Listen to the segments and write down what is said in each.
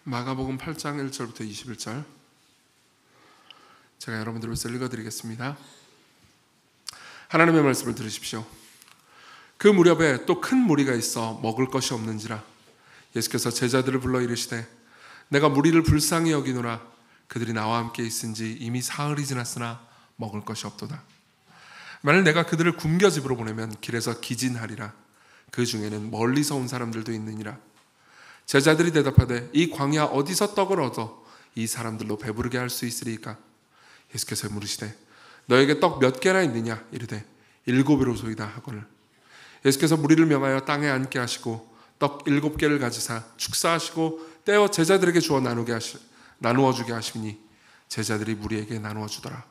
마가복음 8장 1절부터 21절 제가 여러분들 위해서 읽어드리겠습니다. 하나님의 말씀을 들으십시오. 그 무렵에 또 큰 무리가 있어 먹을 것이 없는지라 예수께서 제자들을 불러 이르시되 내가 무리를 불쌍히 여기노라. 그들이 나와 함께 있은지 이미 사흘이 지났으나 먹을 것이 없도다. 만일 내가 그들을 굶겨 집으로 보내면 길에서 기진하리라. 그 중에는 멀리서 온 사람들도 있느니라. 제자들이 대답하되 이 광야 어디서 떡을 얻어 이 사람들로 배부르게 할 수 있으리까? 예수께서 물으시되 너에게 떡 몇 개나 있느냐? 이르되 7이로소이다 하거늘. 예수께서 무리를 명하여 땅에 앉게 하시고 떡 7개를 가지사 축사하시고 떼어 제자들에게 주어 나누어 주게 하시니 제자들이 무리에게 나누어 주더라.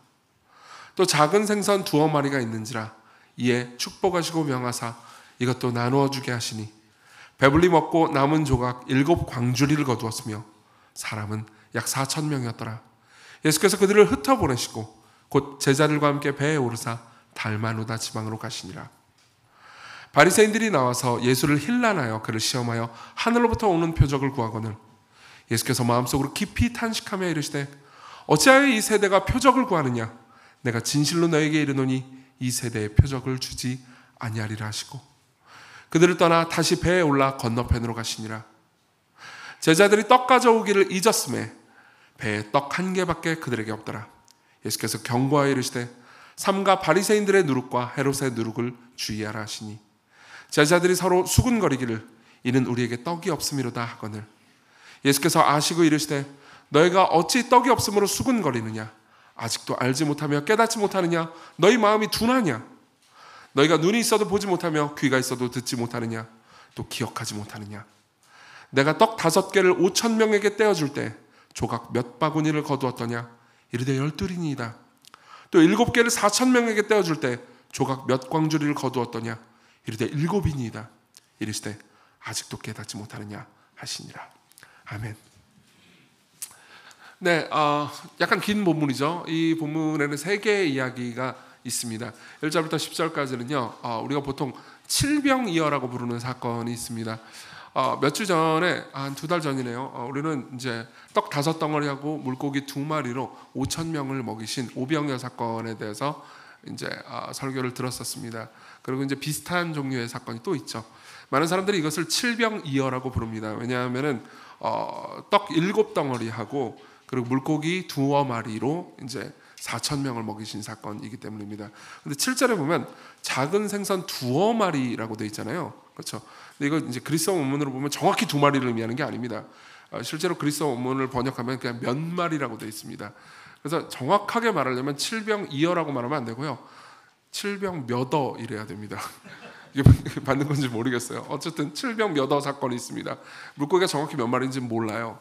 또 작은 생선 2마리가 있는지라 이에 축복하시고 명하사 이것도 나누어 주게 하시니 배불리 먹고 남은 조각 7광주리를 거두었으며 사람은 약 4,000명이었더라. 예수께서 그들을 흩어보내시고 곧 제자들과 함께 배에 오르사 달마누다 지방으로 가시니라. 바리새인들이 나와서 예수를 힐난하여 그를 시험하여 하늘로부터 오는 표적을 구하거늘 예수께서 마음속으로 깊이 탄식하며 이르시되 어찌하여 이 세대가 표적을 구하느냐? 내가 진실로 너에게 이르노니 이 세대에 표적을 주지 아니하리라 하시고 그들을 떠나 다시 배에 올라 건너편으로 가시니라. 제자들이 떡 가져오기를 잊었음에 배에 떡 1개밖에 그들에게 없더라. 예수께서 경고하여 이르시되 삼가 바리새인들의 누룩과 헤롯의 누룩을 주의하라 하시니 제자들이 서로 수군거리기를 이는 우리에게 떡이 없음이로다 하거늘 예수께서 아시고 이르시되 너희가 어찌 떡이 없음으로 수군거리느냐? 아직도 알지 못하며 깨닫지 못하느냐? 너희 마음이 둔하냐? 너희가 눈이 있어도 보지 못하며 귀가 있어도 듣지 못하느냐? 또 기억하지 못하느냐? 내가 떡 5개를 5,000명에게 떼어줄 때 조각 몇 바구니를 거두었더냐? 이르되 12이니이다. 또 7개를 4,000명에게 떼어줄 때 조각 몇 광주리를 거두었더냐? 이르되 7이니이다. 이르시되 아직도 깨닫지 못하느냐 하시니라. 아멘. 네, 약간 긴 본문이죠. 이 본문에는 3개의 이야기가 있습니다. 1절부터 10절까지는요, 우리가 보통 칠병이어라고 부르는 사건이 있습니다. 몇 주 전에, 한 2달 전이네요. 우리는 이제 떡 5덩어리하고 물고기 2마리로 5,000명을 먹이신 오병이어 사건에 대해서 이제 설교를 들었었습니다. 그리고 이제 비슷한 종류의 사건이 또 있죠. 많은 사람들이 이것을 칠병이어라고 부릅니다. 왜냐하면은 떡 7덩어리하고 그리고 물고기 2마리로 이제 4,000명을 먹이신 사건이기 때문입니다. 근데 7절에 보면 작은 생선 2마리라고 되어 있잖아요. 그렇죠? 근데 이거 이제 그리스어 원문으로 보면 정확히 2마리를 의미하는 게 아닙니다. 실제로 그리스어 원문을 번역하면 그냥 몇 마리라고 되어 있습니다. 그래서 정확하게 말하려면 칠병이어라고 말하면 안 되고요. 칠병몇어 이래야 됩니다. 이게 맞는 건지 모르겠어요. 어쨌든 칠병몇어 사건이 있습니다. 물고기가 정확히 몇 마리인지는 몰라요.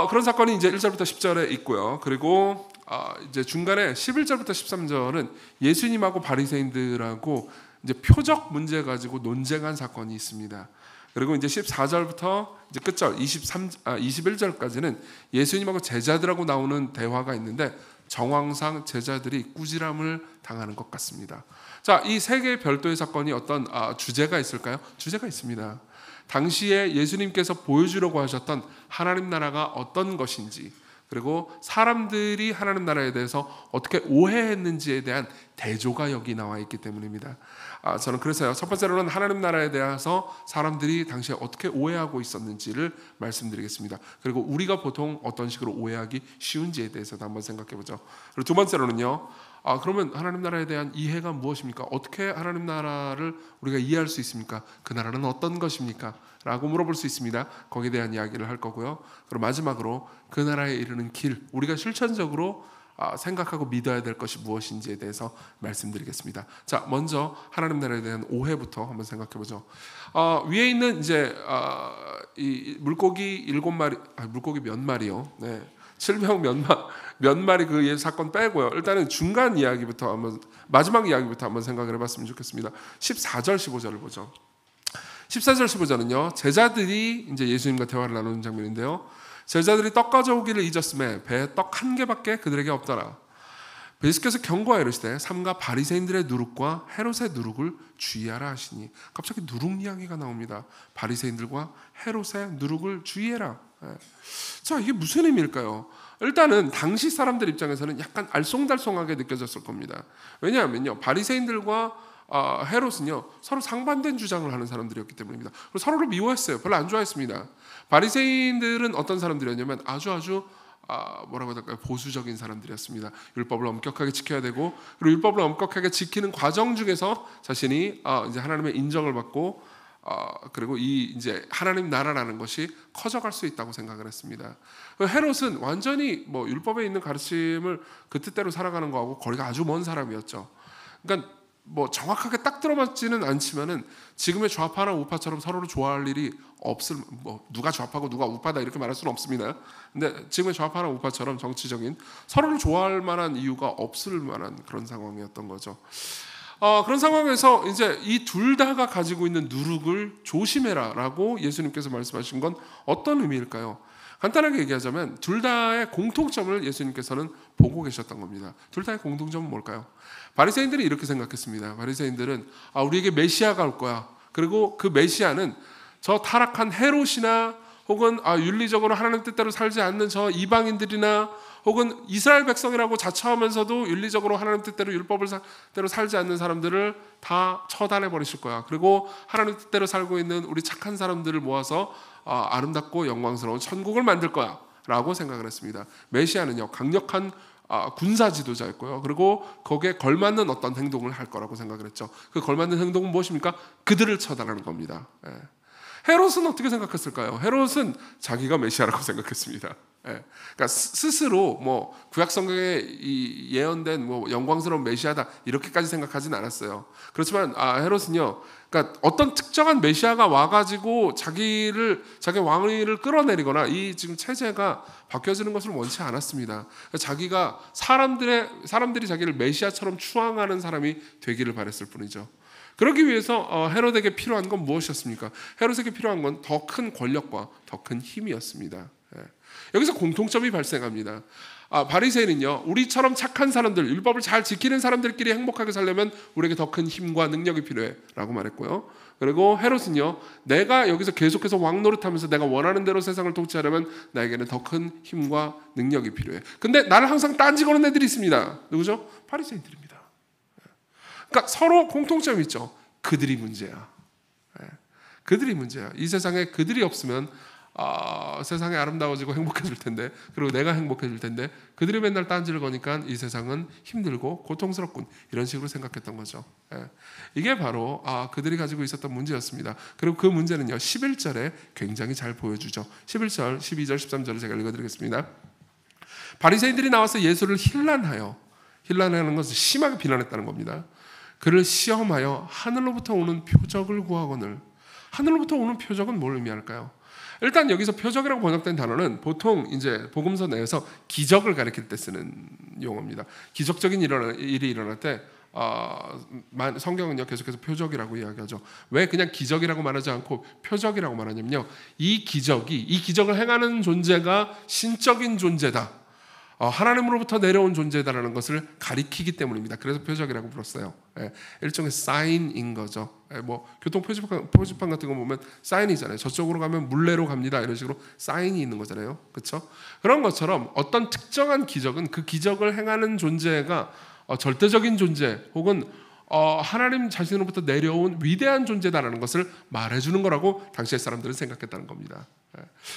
그런 사건이 이제 1절부터 10절에 있고요. 그리고 이제 중간에 11절부터 13절은 예수님하고 바리새인들하고 이제 표적 문제 가지고 논쟁한 사건이 있습니다. 그리고 이제 14절부터 이제 끝절 21절까지는 예수님하고 제자들하고 나오는 대화가 있는데 정황상 제자들이 꾸지람을 당하는 것 같습니다. 자, 이 3개의 별도의 사건이 어떤 주제가 있을까요? 주제가 있습니다. 당시에 예수님께서 보여주려고 하셨던 하나님 나라가 어떤 것인지, 그리고 사람들이 하나님 나라에 대해서 어떻게 오해했는지에 대한 대조가 여기 나와 있기 때문입니다. 저는 그래서요, 첫 번째로는 하나님 나라에 대해서 사람들이 당시에 어떻게 오해하고 있었는지를 말씀드리겠습니다. 그리고 우리가 보통 어떤 식으로 오해하기 쉬운지에 대해서도 한번 생각해보죠. 그리고 두 번째로는요, 그러면 하나님 나라에 대한 이해가 무엇입니까? 어떻게 하나님 나라를 우리가 이해할 수 있습니까? 그 나라는 어떤 것입니까? 라고 물어볼 수 있습니다. 거기에 대한 이야기를 할 거고요. 그리고 마지막으로 그 나라에 이르는 길, 우리가 실천적으로 생각하고 믿어야 될 것이 무엇인지에 대해서 말씀드리겠습니다. 자, 먼저 하나님 나라에 대한 오해부터 한번 생각해보죠. 위에 있는 이제 이 물고기 7마리, 물고기 몇 마리요? 네, 칠병 몇 마리 그 사건 빼고요. 일단은 중간 이야기부터 한번, 마지막 이야기부터 한번 생각을 해봤으면 좋겠습니다. 14절 15절을 보죠. 14절 15절은요, 제자들이 이제 예수님과 대화를 나누는 장면인데요. 제자들이 떡 가져오기를 잊었음에 배에 떡 1개밖에 그들에게 없더라. 예수께서 경고하여 이르시되 삼가 바리새인들의 누룩과 헤롯의 누룩을 주의하라 하시니, 갑자기 누룩 이야기가 나옵니다. 바리새인들과 헤롯의 누룩을 주의해라. 자, 이게 무슨 의미일까요? 일단은 당시 사람들 입장에서는 약간 알쏭달쏭하게 느껴졌을 겁니다. 왜냐하면요, 바리새인들과 헤롯은요 서로 상반된 주장을 하는 사람들이었기 때문입니다. 그리고 서로를 미워했어요. 별로 안 좋아했습니다. 바리새인들은 어떤 사람들이었냐면 아주 뭐라고 해야 될까요? 보수적인 사람들이었습니다. 율법을 엄격하게 지켜야 되고, 그리고 율법을 엄격하게 지키는 과정 중에서 자신이 이제 하나님의 인정을 받고 그리고 이 이제 하나님 나라라는 것이 커져갈 수 있다고 생각을 했습니다. 헤롯은 완전히 뭐 율법에 있는 가르침을 그 뜻대로 살아가는 거하고 거리가 아주 먼 사람이었죠. 그러니까 뭐 정확하게 딱 들어맞지는 않지만은 지금의 좌파나 우파처럼 서로를 좋아할 일이 없을, 뭐 누가 좌파고 누가 우파다 이렇게 말할 수는 없습니다. 근데 지금의 좌파나 우파처럼 정치적인 서로를 좋아할 만한 이유가 없을 만한 그런 상황이었던 거죠. 그런 상황에서 이제 이 둘 다가 가지고 있는 누룩을 조심해라라고 예수님께서 말씀하신 건 어떤 의미일까요? 간단하게 얘기하자면 둘 다의 공통점을 예수님께서는 보고 계셨던 겁니다. 둘 다의 공통점은 뭘까요? 바리새인들이 이렇게 생각했습니다. 바리새인들은 우리에게 메시아가 올 거야. 그리고 그 메시아는 저 타락한 헤롯이나 혹은 윤리적으로 하나님 뜻대로 살지 않는 저 이방인들이나 혹은 이스라엘 백성이라고 자처하면서도 윤리적으로 하나님 뜻대로 율법을 대로 살지 않는 사람들을 다 처단해 버리실 거야. 그리고 하나님 뜻대로 살고 있는 우리 착한 사람들을 모아서 아름답고 영광스러운 천국을 만들 거야 라고 생각을 했습니다. 메시아는요 강력한 군사 지도자였고요. 그리고 거기에 걸맞는 어떤 행동을 할 거라고 생각을 했죠. 그 걸맞는 행동은 무엇입니까? 그들을 처단하는 겁니다. 헤롯은 어떻게 생각했을까요? 헤롯은 자기가 메시아라고 생각했습니다. 그러니까 스스로 뭐 구약 성경에 이 예언된 뭐 영광스러운 메시아다 이렇게까지 생각하진 않았어요. 그렇지만 헤롯은요, 그러니까 어떤 특정한 메시아가 와가지고 자기 왕위를 끌어내리거나 이 지금 체제가 바뀌어지는 것을 원치 않았습니다. 자기가 사람들이 자기를 메시아처럼 추앙하는 사람이 되기를 바랬을 뿐이죠. 그러기 위해서 헤롯에게 필요한 건 무엇이었습니까? 헤롯에게 필요한 건 더 큰 권력과 더 큰 힘이었습니다. 여기서 공통점이 발생합니다. 바리새인은요, 우리처럼 착한 사람들, 율법을 잘 지키는 사람들끼리 행복하게 살려면 우리에게 더 큰 힘과 능력이 필요해라고 말했고요. 그리고 헤롯은요, 내가 여기서 계속해서 왕 노릇하면서 내가 원하는 대로 세상을 통치하려면 나에게는 더 큰 힘과 능력이 필요해. 근데 나를 항상 딴지거는 애들이 있습니다. 누구죠? 바리새인들입니다. 그러니까 서로 공통점이 있죠. 그들이 문제야. 그들이 문제야. 이 세상에 그들이 없으면 세상이 아름다워지고 행복해질 텐데, 그리고 내가 행복해질 텐데 그들이 맨날 딴지를 거니까 이 세상은 힘들고 고통스럽군, 이런 식으로 생각했던 거죠. 이게 바로 그들이 가지고 있었던 문제였습니다. 그리고 그 문제는요 11절에 굉장히 잘 보여주죠. 11절, 12절, 13절을 제가 읽어드리겠습니다. 바리새인들이 나와서 예수를 힐난하는 것을 심하게 비난했다는 겁니다. 그를 시험하여 하늘로부터 오는 표적을 구하거늘. 하늘로부터 오는 표적은 뭘 의미할까요? 일단 여기서 표적이라고 번역된 단어는 보통 이제 복음서 내에서 기적을 가리킬 때 쓰는 용어입니다. 기적적인 일이 일어날 때 성경은요 계속해서 표적이라고 이야기하죠. 왜 그냥 기적이라고 말하지 않고 표적이라고 말하냐면요, 이 기적을 행하는 존재가 신적인 존재다, 하나님으로부터 내려온 존재다라는 것을 가리키기 때문입니다. 그래서 표적이라고 불렀어요. 일종의 사인인 거죠. 뭐 교통 표지판 같은 거 보면 사인이잖아요. 저쪽으로 가면 물레로 갑니다, 이런 식으로 사인이 있는 거잖아요. 그렇죠? 그런 것처럼 어떤 특정한 기적은 그 기적을 행하는 존재가 절대적인 존재 혹은 하나님 자신으로부터 내려온 위대한 존재다라는 것을 말해주는 거라고 당시의 사람들은 생각했다는 겁니다.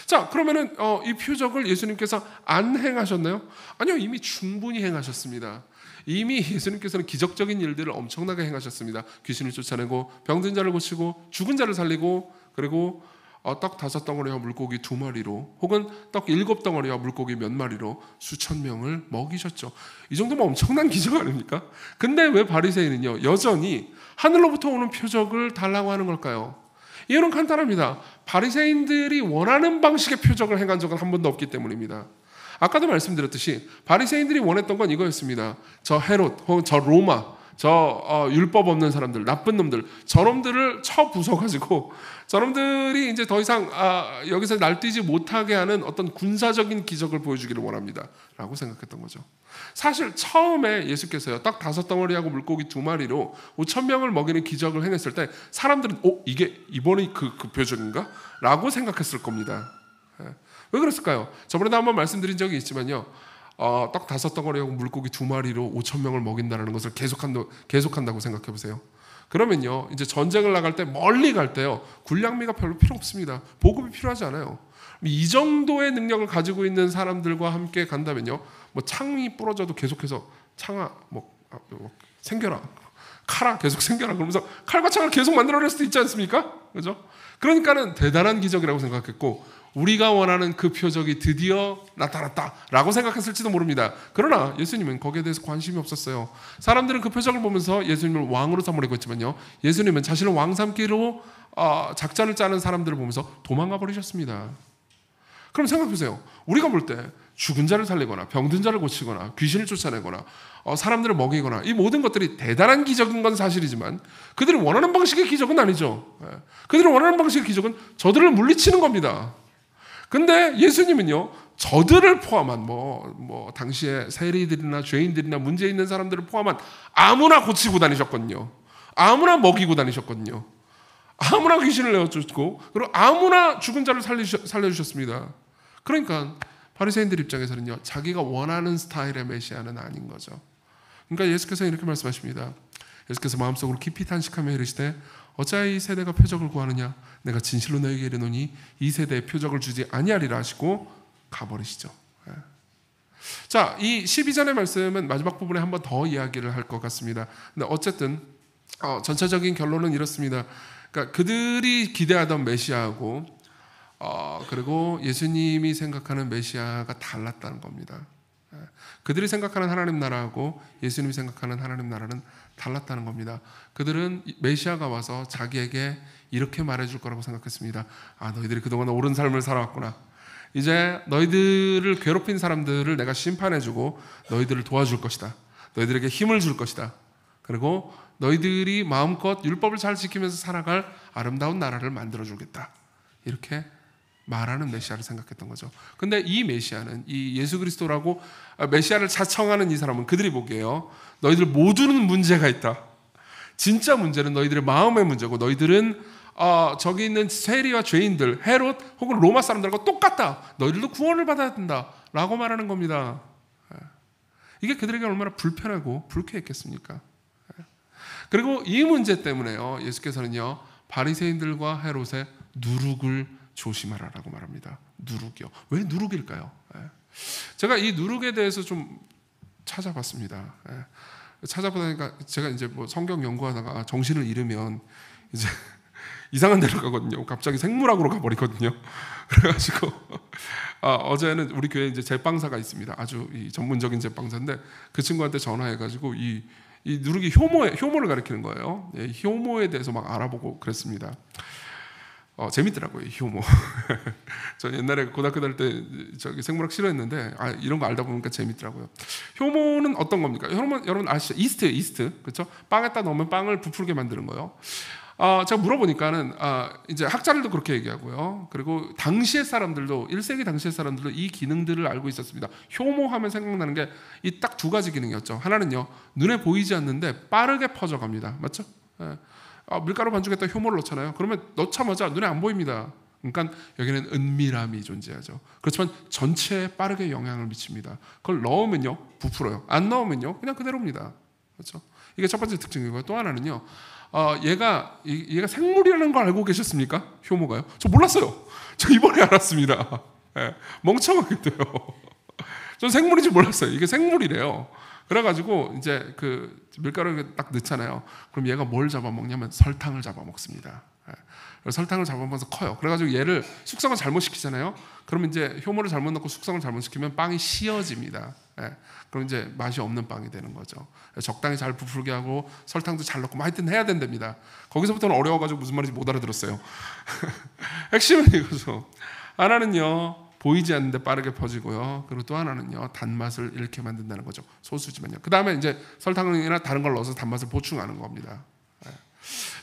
자, 그러면은 이 표적을 예수님께서 안 행하셨나요? 아니요, 이미 충분히 행하셨습니다. 이미 예수님께서는 기적적인 일들을 엄청나게 행하셨습니다. 귀신을 쫓아내고 병든 자를 고치고 죽은 자를 살리고, 그리고 떡 5덩어리와 물고기 2마리로 혹은 떡 7덩어리와 물고기 몇 마리로 수천 명을 먹이셨죠. 이 정도면 엄청난 기적 아닙니까? 근데 왜 바리새인은요 여전히 하늘로부터 오는 표적을 달라고 하는 걸까요? 이유는 간단합니다. 바리새인들이 원하는 방식의 표적을 행한 적은 한 번도 없기 때문입니다. 아까도 말씀드렸듯이 바리새인들이 원했던 건 이거였습니다. 저 헤롯 혹은 저 로마, 저 율법 없는 사람들, 나쁜 놈들, 저놈들을 쳐 부숴가지고 저놈들이 이제 더 이상 여기서 날뛰지 못하게 하는 어떤 군사적인 기적을 보여주기를 원합니다 라고 생각했던 거죠. 사실 처음에 예수께서요 딱 5덩어리하고 물고기 2마리로 5,000명을 먹이는 기적을 행했을 때 사람들은 이게 이번이 그 표적인가? 라고 생각했을 겁니다. 왜 그랬을까요? 저번에도 한번 말씀드린 적이 있지만요. 떡 5덩어리하고 물고기 2마리로 5,000명을 먹인다는 것을 계속한다고 생각해 보세요. 그러면요, 이제 전쟁을 나갈 때 멀리 갈 때요, 군량미가 별로 필요 없습니다. 보급이 필요하지 않아요. 이 정도의 능력을 가지고 있는 사람들과 함께 간다면요, 뭐 창이 부러져도 계속해서 창아 생겨라, 칼아 계속 생겨라 그러면서 칼과 창을 계속 만들어낼 수도 있지 않습니까? 그죠? 그러니까는 대단한 기적이라고 생각했고, 우리가 원하는 그 표적이 드디어 나타났다라고 생각했을지도 모릅니다. 그러나 예수님은 거기에 대해서 관심이 없었어요. 사람들은 그 표적을 보면서 예수님을 왕으로 삼으려고 했지만요, 예수님은 자신을 왕 삼기로 작전을 짜는 사람들을 보면서 도망가 버리셨습니다. 그럼 생각해보세요. 우리가 볼 때 죽은 자를 살리거나 병든 자를 고치거나 귀신을 쫓아내거나 사람들을 먹이거나 이 모든 것들이 대단한 기적인 건 사실이지만 그들이 원하는 방식의 기적은 아니죠. 그들이 원하는 방식의 기적은 저들을 물리치는 겁니다. 근데 예수님은요, 저들을 포함한 당시에 세리들이나 죄인들이나 문제 있는 사람들을 포함한 아무나 고치고 다니셨거든요. 아무나 먹이고 다니셨거든요. 아무나 귀신을 내어주고, 그리고 아무나 죽은 자를 살려주셨습니다. 그러니까 바리새인들 입장에서는요, 자기가 원하는 스타일의 메시아는 아닌 거죠. 그러니까 예수께서 이렇게 말씀하십니다. 예수께서 마음속으로 깊이 탄식하며 이르시되 어찌하여 이 세대가 표적을 구하느냐, 내가 진실로 너희에게 이르노니 이 세대에 표적을 주지 아니하리라 하시고 가버리시죠. 자, 이 12절의 말씀은 마지막 부분에 한 번 더 이야기를 할 것 같습니다. 근데 어쨌든 전체적인 결론은 이렇습니다. 그러니까 그들이 기대하던 메시아하고 그리고 예수님이 생각하는 메시아가 달랐다는 겁니다. 그들이 생각하는 하나님 나라하고 예수님이 생각하는 하나님 나라는 달랐다는 겁니다. 그들은 메시아가 와서 자기에게 이렇게 말해줄 거라고 생각했습니다. 너희들이 그동안 옳은 삶을 살아왔구나. 이제 너희들을 괴롭힌 사람들을 내가 심판해주고 너희들을 도와줄 것이다. 너희들에게 힘을 줄 것이다. 그리고 너희들이 마음껏 율법을 잘 지키면서 살아갈 아름다운 나라를 만들어주겠다. 이렇게 말하는 메시아를 생각했던 거죠. 근데 이 메시아는, 이 예수 그리스도라고 메시아를 자청하는 이 사람은 그들이 보기에요, 너희들 모두는 문제가 있다. 진짜 문제는 너희들의 마음의 문제고, 너희들은 저기 있는 세리와 죄인들, 헤롯 혹은 로마 사람들과 똑같다. 너희들도 구원을 받아야 된다 라고 말하는 겁니다. 이게 그들에게 얼마나 불편하고 불쾌했겠습니까? 그리고 이 문제 때문에요, 예수께서는요, 바리새인들과 헤롯의 누룩을 조심하라라고 말합니다. 누룩이요. 왜 누룩일까요? 제가 이 누룩에 대해서 좀 찾아봤습니다. 찾아보니까 제가 이제 성경 연구하다가 정신을 잃으면 이제 이상한 데로 가거든요. 갑자기 생물학으로 가버리거든요. 그래가지고 어제는 우리 교회에 이제 제빵사가 있습니다. 아주 전문적인 제빵사인데 그 친구한테 전화해가지고 이 누룩이 효모를 가리키는 거예요. 효모에 대해서 막 알아보고 그랬습니다. 재밌더라고요, 효모. 저 옛날에 고등학교 다닐 때 생물학 싫어했는데 이런 거 알다 보니까 재밌더라고요. 효모는 어떤 겁니까? 여러분 아시죠? 이스트, 그렇죠? 빵에다 넣으면 빵을 부풀게 만드는 거예요. 제가 물어보니까는 이제 학자들도 그렇게 얘기하고요. 그리고 당시의 사람들도 1세기 당시의 사람들도 이 기능들을 알고 있었습니다. 효모하면 생각나는 게 이 딱 2가지 기능이었죠. 하나는요, 눈에 보이지 않는데 빠르게 퍼져갑니다. 맞죠? 밀가루 반죽에다 효모를 넣잖아요. 그러면 넣자마자 눈에 안 보입니다. 그러니까 여기는 은밀함이 존재하죠. 그렇지만 전체에 빠르게 영향을 미칩니다. 그걸 넣으면요, 부풀어요. 안 넣으면요, 그냥 그대로입니다. 그렇죠? 이게 첫 번째 특징이고요. 또 하나는요, 얘가 생물이라는 걸 알고 계셨습니까? 효모가요? 저 몰랐어요. 저 이번에 알았습니다. 멍청하게 돼요. 전 생물인지 몰랐어요. 이게 생물이래요. 그래가지고 이제 그 밀가루를 딱 넣잖아요. 그럼 얘가 뭘 잡아먹냐면 설탕을 잡아먹습니다. 설탕을 잡아먹어서 커요. 그래가지고 얘를 숙성을 잘못 시키잖아요. 그러면 이제 효모를 잘못 넣고 숙성을 잘못 시키면 빵이 씌어집니다. 그럼 이제 맛이 없는 빵이 되는 거죠. 적당히 잘 부풀게 하고 설탕도 잘 넣고 하여튼 해야 된답니다. 거기서부터는 어려워가지고 무슨 말인지 못 알아들었어요. 핵심은 이거죠. 하나는요, 보이지 않는데 빠르게 퍼지고요. 그리고 또 하나는요, 단맛을 잃게 만든다는 거죠. 소수지만요. 그 다음에 이제 설탕이나 다른 걸 넣어서 단맛을 보충하는 겁니다.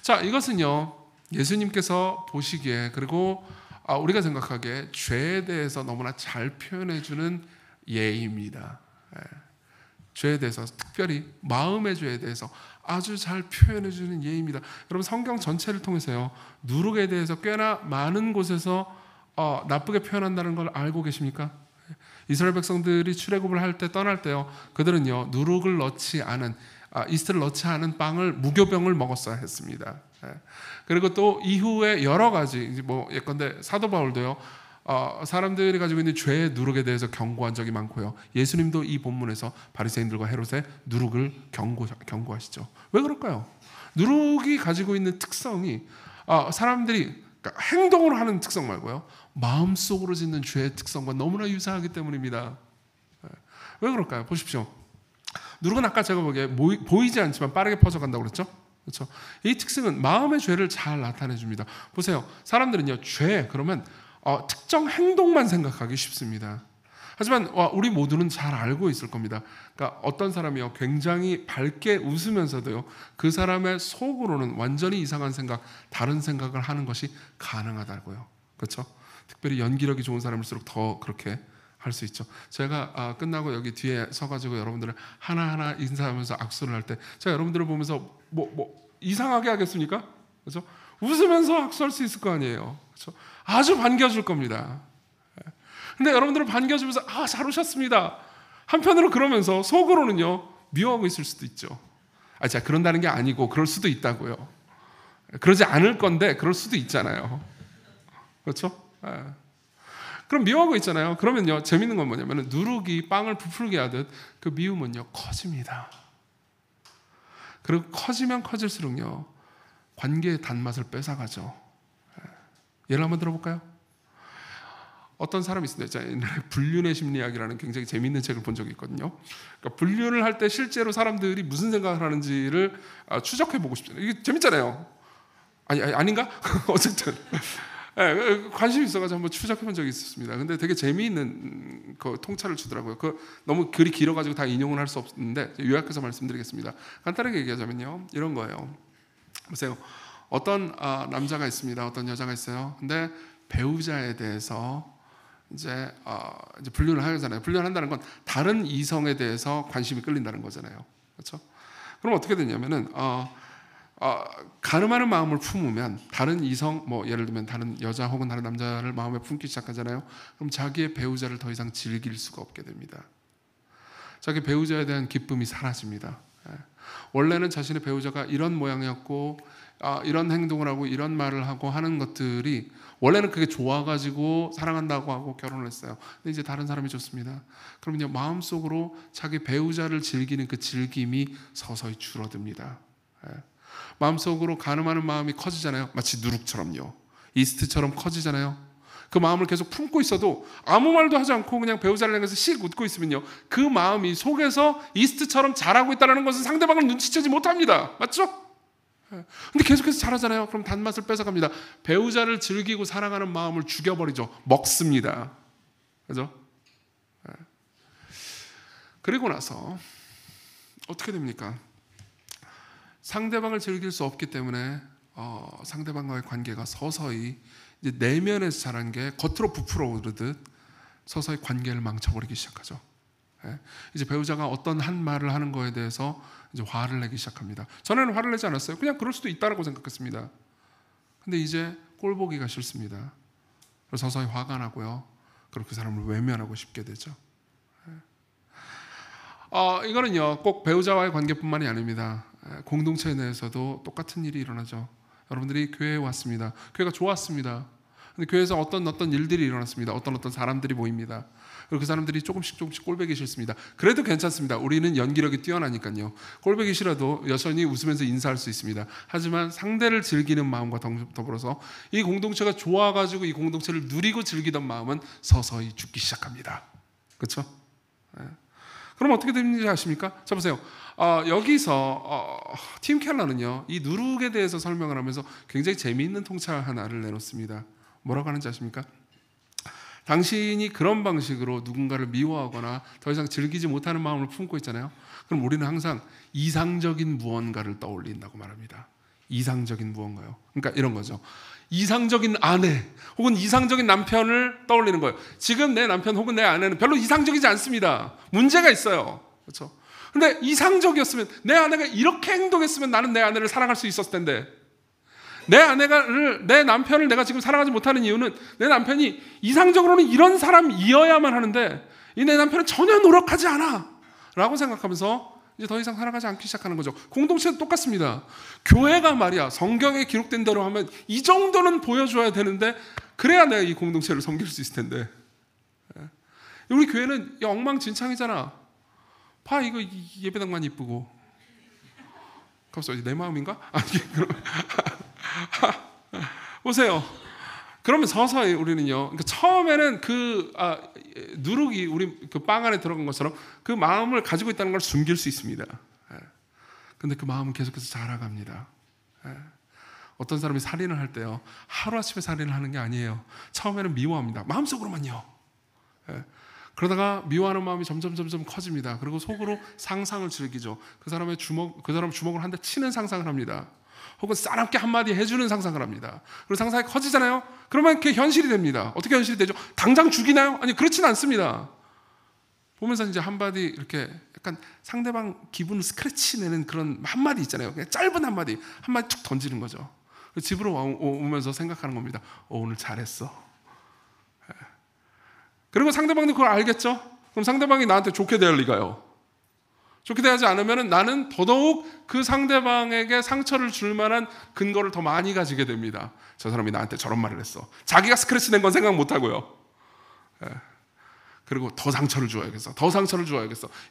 자, 이것은요, 예수님께서 보시기에, 그리고 우리가 생각하기에 죄에 대해서 너무나 잘 표현해주는 예입니다. 죄에 대해서, 특별히 마음의 죄에 대해서 아주 잘 표현해주는 예입니다. 여러분, 성경 전체를 통해서요, 누룩에 대해서 꽤나 많은 곳에서 나쁘게 표현한다는 걸 알고 계십니까? 이스라엘 백성들이 출애굽을 할 때 떠날 때요, 그들은요 누룩을 넣지 않은 이스트를 넣지 않은 빵을 무교병을 먹었어야 했습니다. 그리고 또 이후에 여러 가지 뭐 예컨대 사도 바울도요 사람들이 가지고 있는 죄의 누룩에 대해서 경고한 적이 많고요. 예수님도 이 본문에서 바리새인들과 헤롯의 누룩을 경고하시죠. 왜 그럴까요? 누룩이 가지고 있는 특성이 사람들이 그러니까 행동으로 하는 특성 말고요, 마음속으로 짓는 죄의 특성과 너무나 유사하기 때문입니다. 왜 그럴까요? 보십시오. 누룩은 아까 제가 보기에 보이지 않지만 빠르게 퍼져간다고 그랬죠? 그렇죠? 이 특성은 마음의 죄를 잘 나타내 줍니다. 보세요. 사람들은요 죄 그러면 특정 행동만 생각하기 쉽습니다. 하지만 우리 모두는 잘 알고 있을 겁니다. 그러니까 어떤 사람이요 굉장히 밝게 웃으면서도요 그 사람의 속으로는 완전히 이상한 생각, 다른 생각을 하는 것이 가능하다고요. 그렇죠? 특별히 연기력이 좋은 사람일수록 더 그렇게 할 수 있죠. 제가 끝나고 여기 뒤에 서가지고 여러분들을 하나하나 인사하면서 악수를 할 때 제가 여러분들을 보면서 뭐 이상하게 하겠습니까? 그렇죠? 웃으면서 악수할 수 있을 거 아니에요. 그렇죠? 아주 반겨줄 겁니다. 근데 여러분들은 반겨주면서 잘 오셨습니다. 한편으로 그러면서 속으로는요 미워하고 있을 수도 있죠. 제가 그런다는 게 아니고 그럴 수도 있다고요. 그러지 않을 건데 그럴 수도 있잖아요. 그렇죠? 그럼 미워하고 있잖아요. 그러면요 재밌는 건 뭐냐면 누룩이 빵을 부풀게 하듯 그 미움은요 커집니다. 그리고 커지면 커질수록요 관계의 단맛을 뺏어가죠. 예를 한번 들어볼까요? 어떤 사람이 있습니다. 불륜의 심리학이라는 굉장히 재미있는 책을 본 적이 있거든요. 그러니까 불륜을 할 때 실제로 사람들이 무슨 생각을 하는지를 추적해보고 싶잖아요. 이게 재밌잖아요. 아닌가? 어쨌든 관심이 있어가지고 한번 추적해본 적이 있었습니다. 근데 되게 재미있는 그 통찰을 주더라고요. 너무 글이 길어가지고 다 인용은 할 수 없는데 요약해서 말씀드리겠습니다. 간단하게 얘기하자면요 이런 거예요. 보세요. 어떤 남자가 있습니다. 어떤 여자가 있어요. 근데 배우자에 대해서 이제 불륜을 하잖아요. 불륜한다는 건 다른 이성에 대해서 관심이 끌린다는 거잖아요. 그렇죠? 그럼 어떻게 되냐면은 가늠하는 마음을 품으면 다른 이성, 뭐 예를 들면 다른 여자 혹은 다른 남자를 마음에 품기 시작하잖아요. 그럼 자기의 배우자를 더 이상 즐길 수가 없게 됩니다. 자기 배우자에 대한 기쁨이 사라집니다. 원래는 자신의 배우자가 이런 모양이었고 이런 행동을 하고 이런 말을 하고 하는 것들이 원래는 그게 좋아가지고 사랑한다고 하고 결혼을 했어요. 근데 이제 다른 사람이 좋습니다. 그러면요 마음속으로 자기 배우자를 즐기는 그 즐김이 서서히 줄어듭니다. 마음속으로 가늠하는 마음이 커지잖아요. 마치 누룩처럼요. 이스트처럼 커지잖아요. 그 마음을 계속 품고 있어도 아무 말도 하지 않고 그냥 배우자를 향해서 씩 웃고 있으면요 그 마음이 속에서 이스트처럼 자라고 있다는 것은 상대방을 눈치채지 못합니다. 맞죠? 근데 계속해서 잘하잖아요. 그럼 단맛을 뺏어갑니다. 배우자를 즐기고 사랑하는 마음을 죽여버리죠. 먹습니다. 그죠? 그리고 나서 어떻게 됩니까? 상대방을 즐길 수 없기 때문에 상대방과의 관계가 서서히 이제 내면에서 자란 게 겉으로 부풀어 오르듯 서서히 관계를 망쳐버리기 시작하죠. 이제 배우자가 어떤 한 말을 하는 거에 대해서 이제 화를 내기 시작합니다. 전에는 화를 내지 않았어요. 그냥 그럴 수도 있다라고 생각했습니다. 근데 이제 꼴보기가 싫습니다. 그래서 서서히 화가 나고요. 그리고 그 사람을 외면하고 싶게 되죠. 이거는요 꼭 배우자와의 관계뿐만이 아닙니다. 공동체 내에서도 똑같은 일이 일어나죠. 여러분들이 교회에 왔습니다. 교회가 좋았습니다. 근데 교회에서 어떤 일들이 일어났습니다. 어떤 사람들이 모입니다. 그리고 그 사람들이 조금씩 꼴보기 싫습니다. 그래도 괜찮습니다. 우리는 연기력이 뛰어나니까요. 꼴보기 싫어도 여전히 웃으면서 인사할 수 있습니다. 하지만 상대를 즐기는 마음과 더불어서 이 공동체가 좋아가지고 이 공동체를 누리고 즐기던 마음은 서서히 죽기 시작합니다. 그렇죠? 그럼 어떻게 되는지 아십니까? 자 보세요. 여기서 팀 켈러는요 이 누룩에 대해서 설명을 하면서 굉장히 재미있는 통찰 하나를 내놓습니다. 뭐라고 하는지 아십니까? 당신이 그런 방식으로 누군가를 미워하거나 더 이상 즐기지 못하는 마음을 품고 있잖아요. 그럼 우리는 항상 이상적인 무언가를 떠올린다고 말합니다. 이상적인 무언가요. 그러니까 이런 거죠. 이상적인 아내 혹은 이상적인 남편을 떠올리는 거예요. 지금 내 남편 혹은 내 아내는 별로 이상적이지 않습니다. 문제가 있어요. 그렇죠? 근데 이상적이었으면 내 아내가 이렇게 행동했으면 나는 내 아내를 사랑할 수 있었을 텐데 내 남편을 내가 지금 사랑하지 못하는 이유는 내 남편이 이상적으로는 이런 사람이어야만 하는데 이 내 남편은 전혀 노력하지 않아 라고 생각하면서 이제 더 이상 살아가지 않기 시작하는 거죠. 공동체도 똑같습니다. 교회가 말이야 성경에 기록된 대로 하면 이 정도는 보여줘야 되는데 그래야 내가 이 공동체를 섬길 수 있을 텐데 우리 교회는 엉망진창이잖아. 봐 이거 예배당만 이쁘고 갑자기 내 마음인가? 아니 그럼 보세요. 그러면 서서히 우리는요. 그러니까 처음에는 누룩이 우리 그 빵 안에 들어간 것처럼 그 마음을 가지고 있다는 걸 숨길 수 있습니다. 근데 그 마음은 계속해서 자라갑니다. 어떤 사람이 살인을 할 때요. 하루아침에 살인을 하는 게 아니에요. 처음에는 미워합니다. 마음속으로만요. 그러다가 미워하는 마음이 점점 커집니다. 그리고 속으로 상상을 즐기죠. 그 사람 주먹을 한 대 치는 상상을 합니다. 혹은 사람께 한마디 해주는 상상을 합니다. 그리고 상상이 커지잖아요. 그러면 그게 현실이 됩니다. 어떻게 현실이 되죠? 당장 죽이나요? 아니 그렇지는 않습니다. 보면서 이제 한마디 이렇게 약간 상대방 기분을 스크래치 내는 그런 한마디 있잖아요. 그냥 짧은 한마디 툭 던지는 거죠. 집으로 오면서 생각하는 겁니다. 오늘 잘했어. 그리고 상대방도 그걸 알겠죠? 그럼 상대방이 나한테 좋게 대할 리가요. 좋게 대하지 않으면 나는 더더욱 그 상대방에게 상처를 줄 만한 근거를 더 많이 가지게 됩니다. 저 사람이 나한테 저런 말을 했어. 자기가 스크래치 낸 건 생각 못 하고요. 그리고 더 상처를 주어야겠어.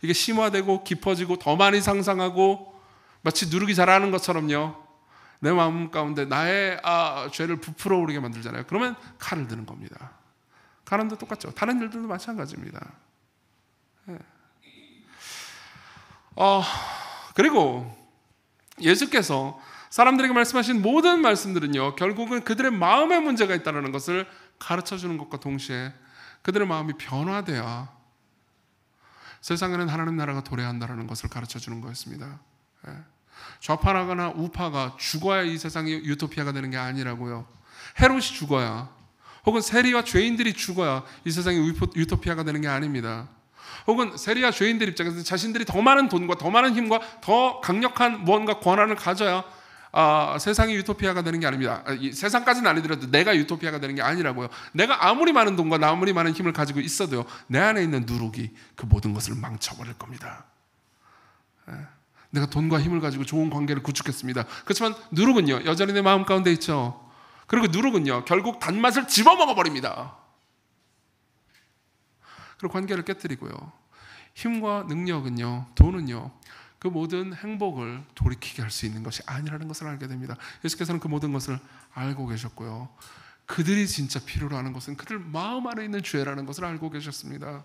이게 심화되고 깊어지고 더 많이 상상하고 마치 누르기 잘하는 것처럼요. 내 마음 가운데 나의 죄를 부풀어 오르게 만들잖아요. 그러면 칼을 드는 겁니다. 가난도 똑같죠. 다른 일들도 마찬가지입니다. 그리고 예수께서 사람들에게 말씀하신 모든 말씀들은요, 결국은 그들의 마음에 문제가 있다는 것을 가르쳐주는 것과 동시에 그들의 마음이 변화돼야 세상에는 하나님 나라가 도래한다는 것을 가르쳐주는 거였습니다. 좌파라거나 우파가 죽어야 이 세상이 유토피아가 되는 게 아니라고요. 헤롯이 죽어야, 혹은 세리와 죄인들이 죽어야 이 세상이 유토피아가 되는 게 아닙니다. 혹은 세리와 죄인들 입장에서 자신들이 더 많은 돈과 더 많은 힘과 더 강력한 무언가 권한을 가져야 세상이 유토피아가 되는 게 아닙니다. 세상까지는 아니더라도 내가 유토피아가 되는 게 아니라고요. 내가 아무리 많은 돈과 아무리 많은 힘을 가지고 있어도요, 내 안에 있는 누룩이 그 모든 것을 망쳐버릴 겁니다. 내가 돈과 힘을 가지고 좋은 관계를 구축했습니다. 그렇지만 누룩은요, 여전히 내 마음 가운데 있죠. 그리고 누룩은요, 결국 단맛을 집어먹어버립니다. 그리고 관계를 깨뜨리고요. 힘과 능력은요, 돈은요, 그 모든 행복을 돌이키게 할 수 있는 것이 아니라는 것을 알게 됩니다. 예수께서는 그 모든 것을 알고 계셨고요. 그들이 진짜 필요로 하는 것은 그들 마음 안에 있는 죄라는 것을 알고 계셨습니다.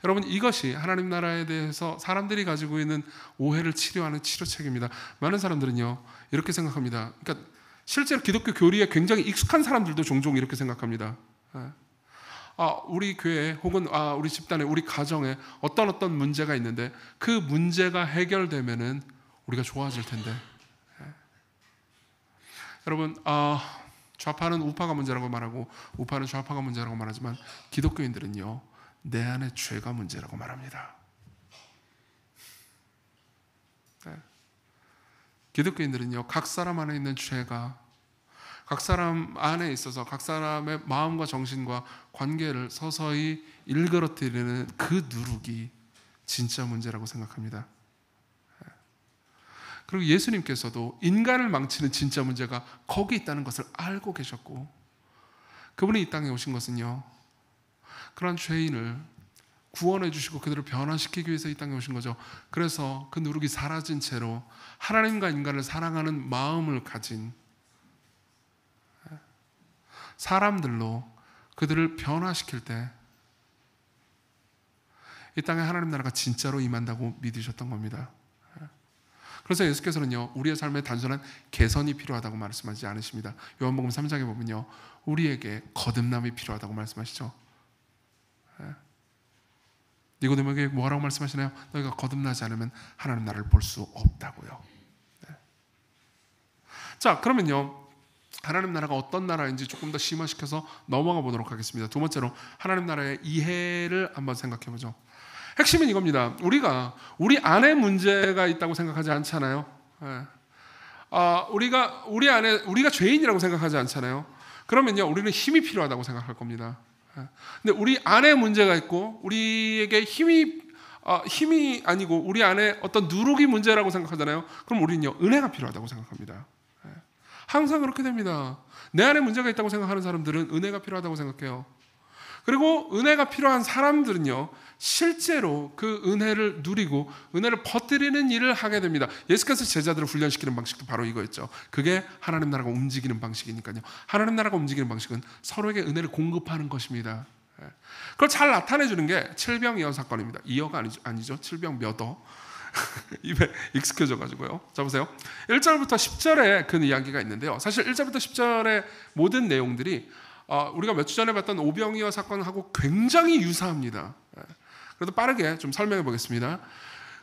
여러분, 이것이 하나님 나라에 대해서 사람들이 가지고 있는 오해를 치료하는 치료책입니다. 많은 사람들은요, 이렇게 생각합니다. 그러니까 실제로 기독교 교리에 굉장히 익숙한 사람들도 종종 이렇게 생각합니다. 우리 교회에 혹은 우리 집단에, 우리 가정에 어떤 문제가 있는데 그 문제가 해결되면은 우리가 좋아질 텐데. 여러분, 좌파는 우파가 문제라고 말하고 우파는 좌파가 문제라고 말하지만 기독교인들은요, 내 안에 죄가 문제라고 말합니다. 기독교인들은요, 각 사람 안에 있는 죄가 각 사람 안에 있어서 각 사람의 마음과 정신과 관계를 서서히 일그러뜨리는 그 누룩이 진짜 문제라고 생각합니다. 그리고 예수님께서도 인간을 망치는 진짜 문제가 거기 있다는 것을 알고 계셨고, 그분이 이 땅에 오신 것은요, 그런 죄인을 구원해 주시고 그들을 변화시키기 위해서 이 땅에 오신 거죠. 그래서 그 누룩이 사라진 채로 하나님과 인간을 사랑하는 마음을 가진 사람들로 그들을 변화시킬 때 이 땅에 하나님 나라가 진짜로 임한다고 믿으셨던 겁니다. 그래서 예수께서는요, 우리의 삶에 단순한 개선이 필요하다고 말씀하지 않으십니다. 요한복음 3장에 보면요, 우리에게 거듭남이 필요하다고 말씀하시죠. 니고데모에게 뭐라고 말씀하시나요? 너희가 거듭나지 않으면 하나님 나라를 볼 수 없다고요. 자, 그러면요, 하나님 나라가 어떤 나라인지 조금 더 심화시켜서 넘어가 보도록 하겠습니다. 두 번째로 하나님 나라의 이해를 한번 생각해 보죠. 핵심은 이겁니다. 우리가 우리 안에 문제가 있다고 생각하지 않잖아요. 우리가 죄인이라고 생각하지 않잖아요. 그러면요, 우리는 힘이 필요하다고 생각할 겁니다. 근데 우리 안에 문제가 있고 우리에게 힘이 아니고 우리 안에 어떤 누룩이 문제라고 생각하잖아요. 그럼 우리는요, 은혜가 필요하다고 생각합니다. 항상 그렇게 됩니다. 내 안에 문제가 있다고 생각하는 사람들은 은혜가 필요하다고 생각해요. 그리고 은혜가 필요한 사람들은요, 실제로 그 은혜를 누리고 은혜를 퍼뜨리는 일을 하게 됩니다. 예수께서 제자들을 훈련시키는 방식도 바로 이거였죠. 그게 하나님 나라가 움직이는 방식이니까요. 하나님 나라가 움직이는 방식은 서로에게 은혜를 공급하는 것입니다. 그걸 잘 나타내주는 게 칠병이어 사건입니다. 이어가 아니죠. 칠병 몇어. 입에 익숙해져가지고요. 자, 보세요. 1절부터 10절에 그 이야기가 있는데요. 사실 1절부터 10절의 모든 내용들이 우리가 몇 주 전에 봤던 오병이어 사건하고 굉장히 유사합니다. 그래도 빠르게 좀 설명해 보겠습니다.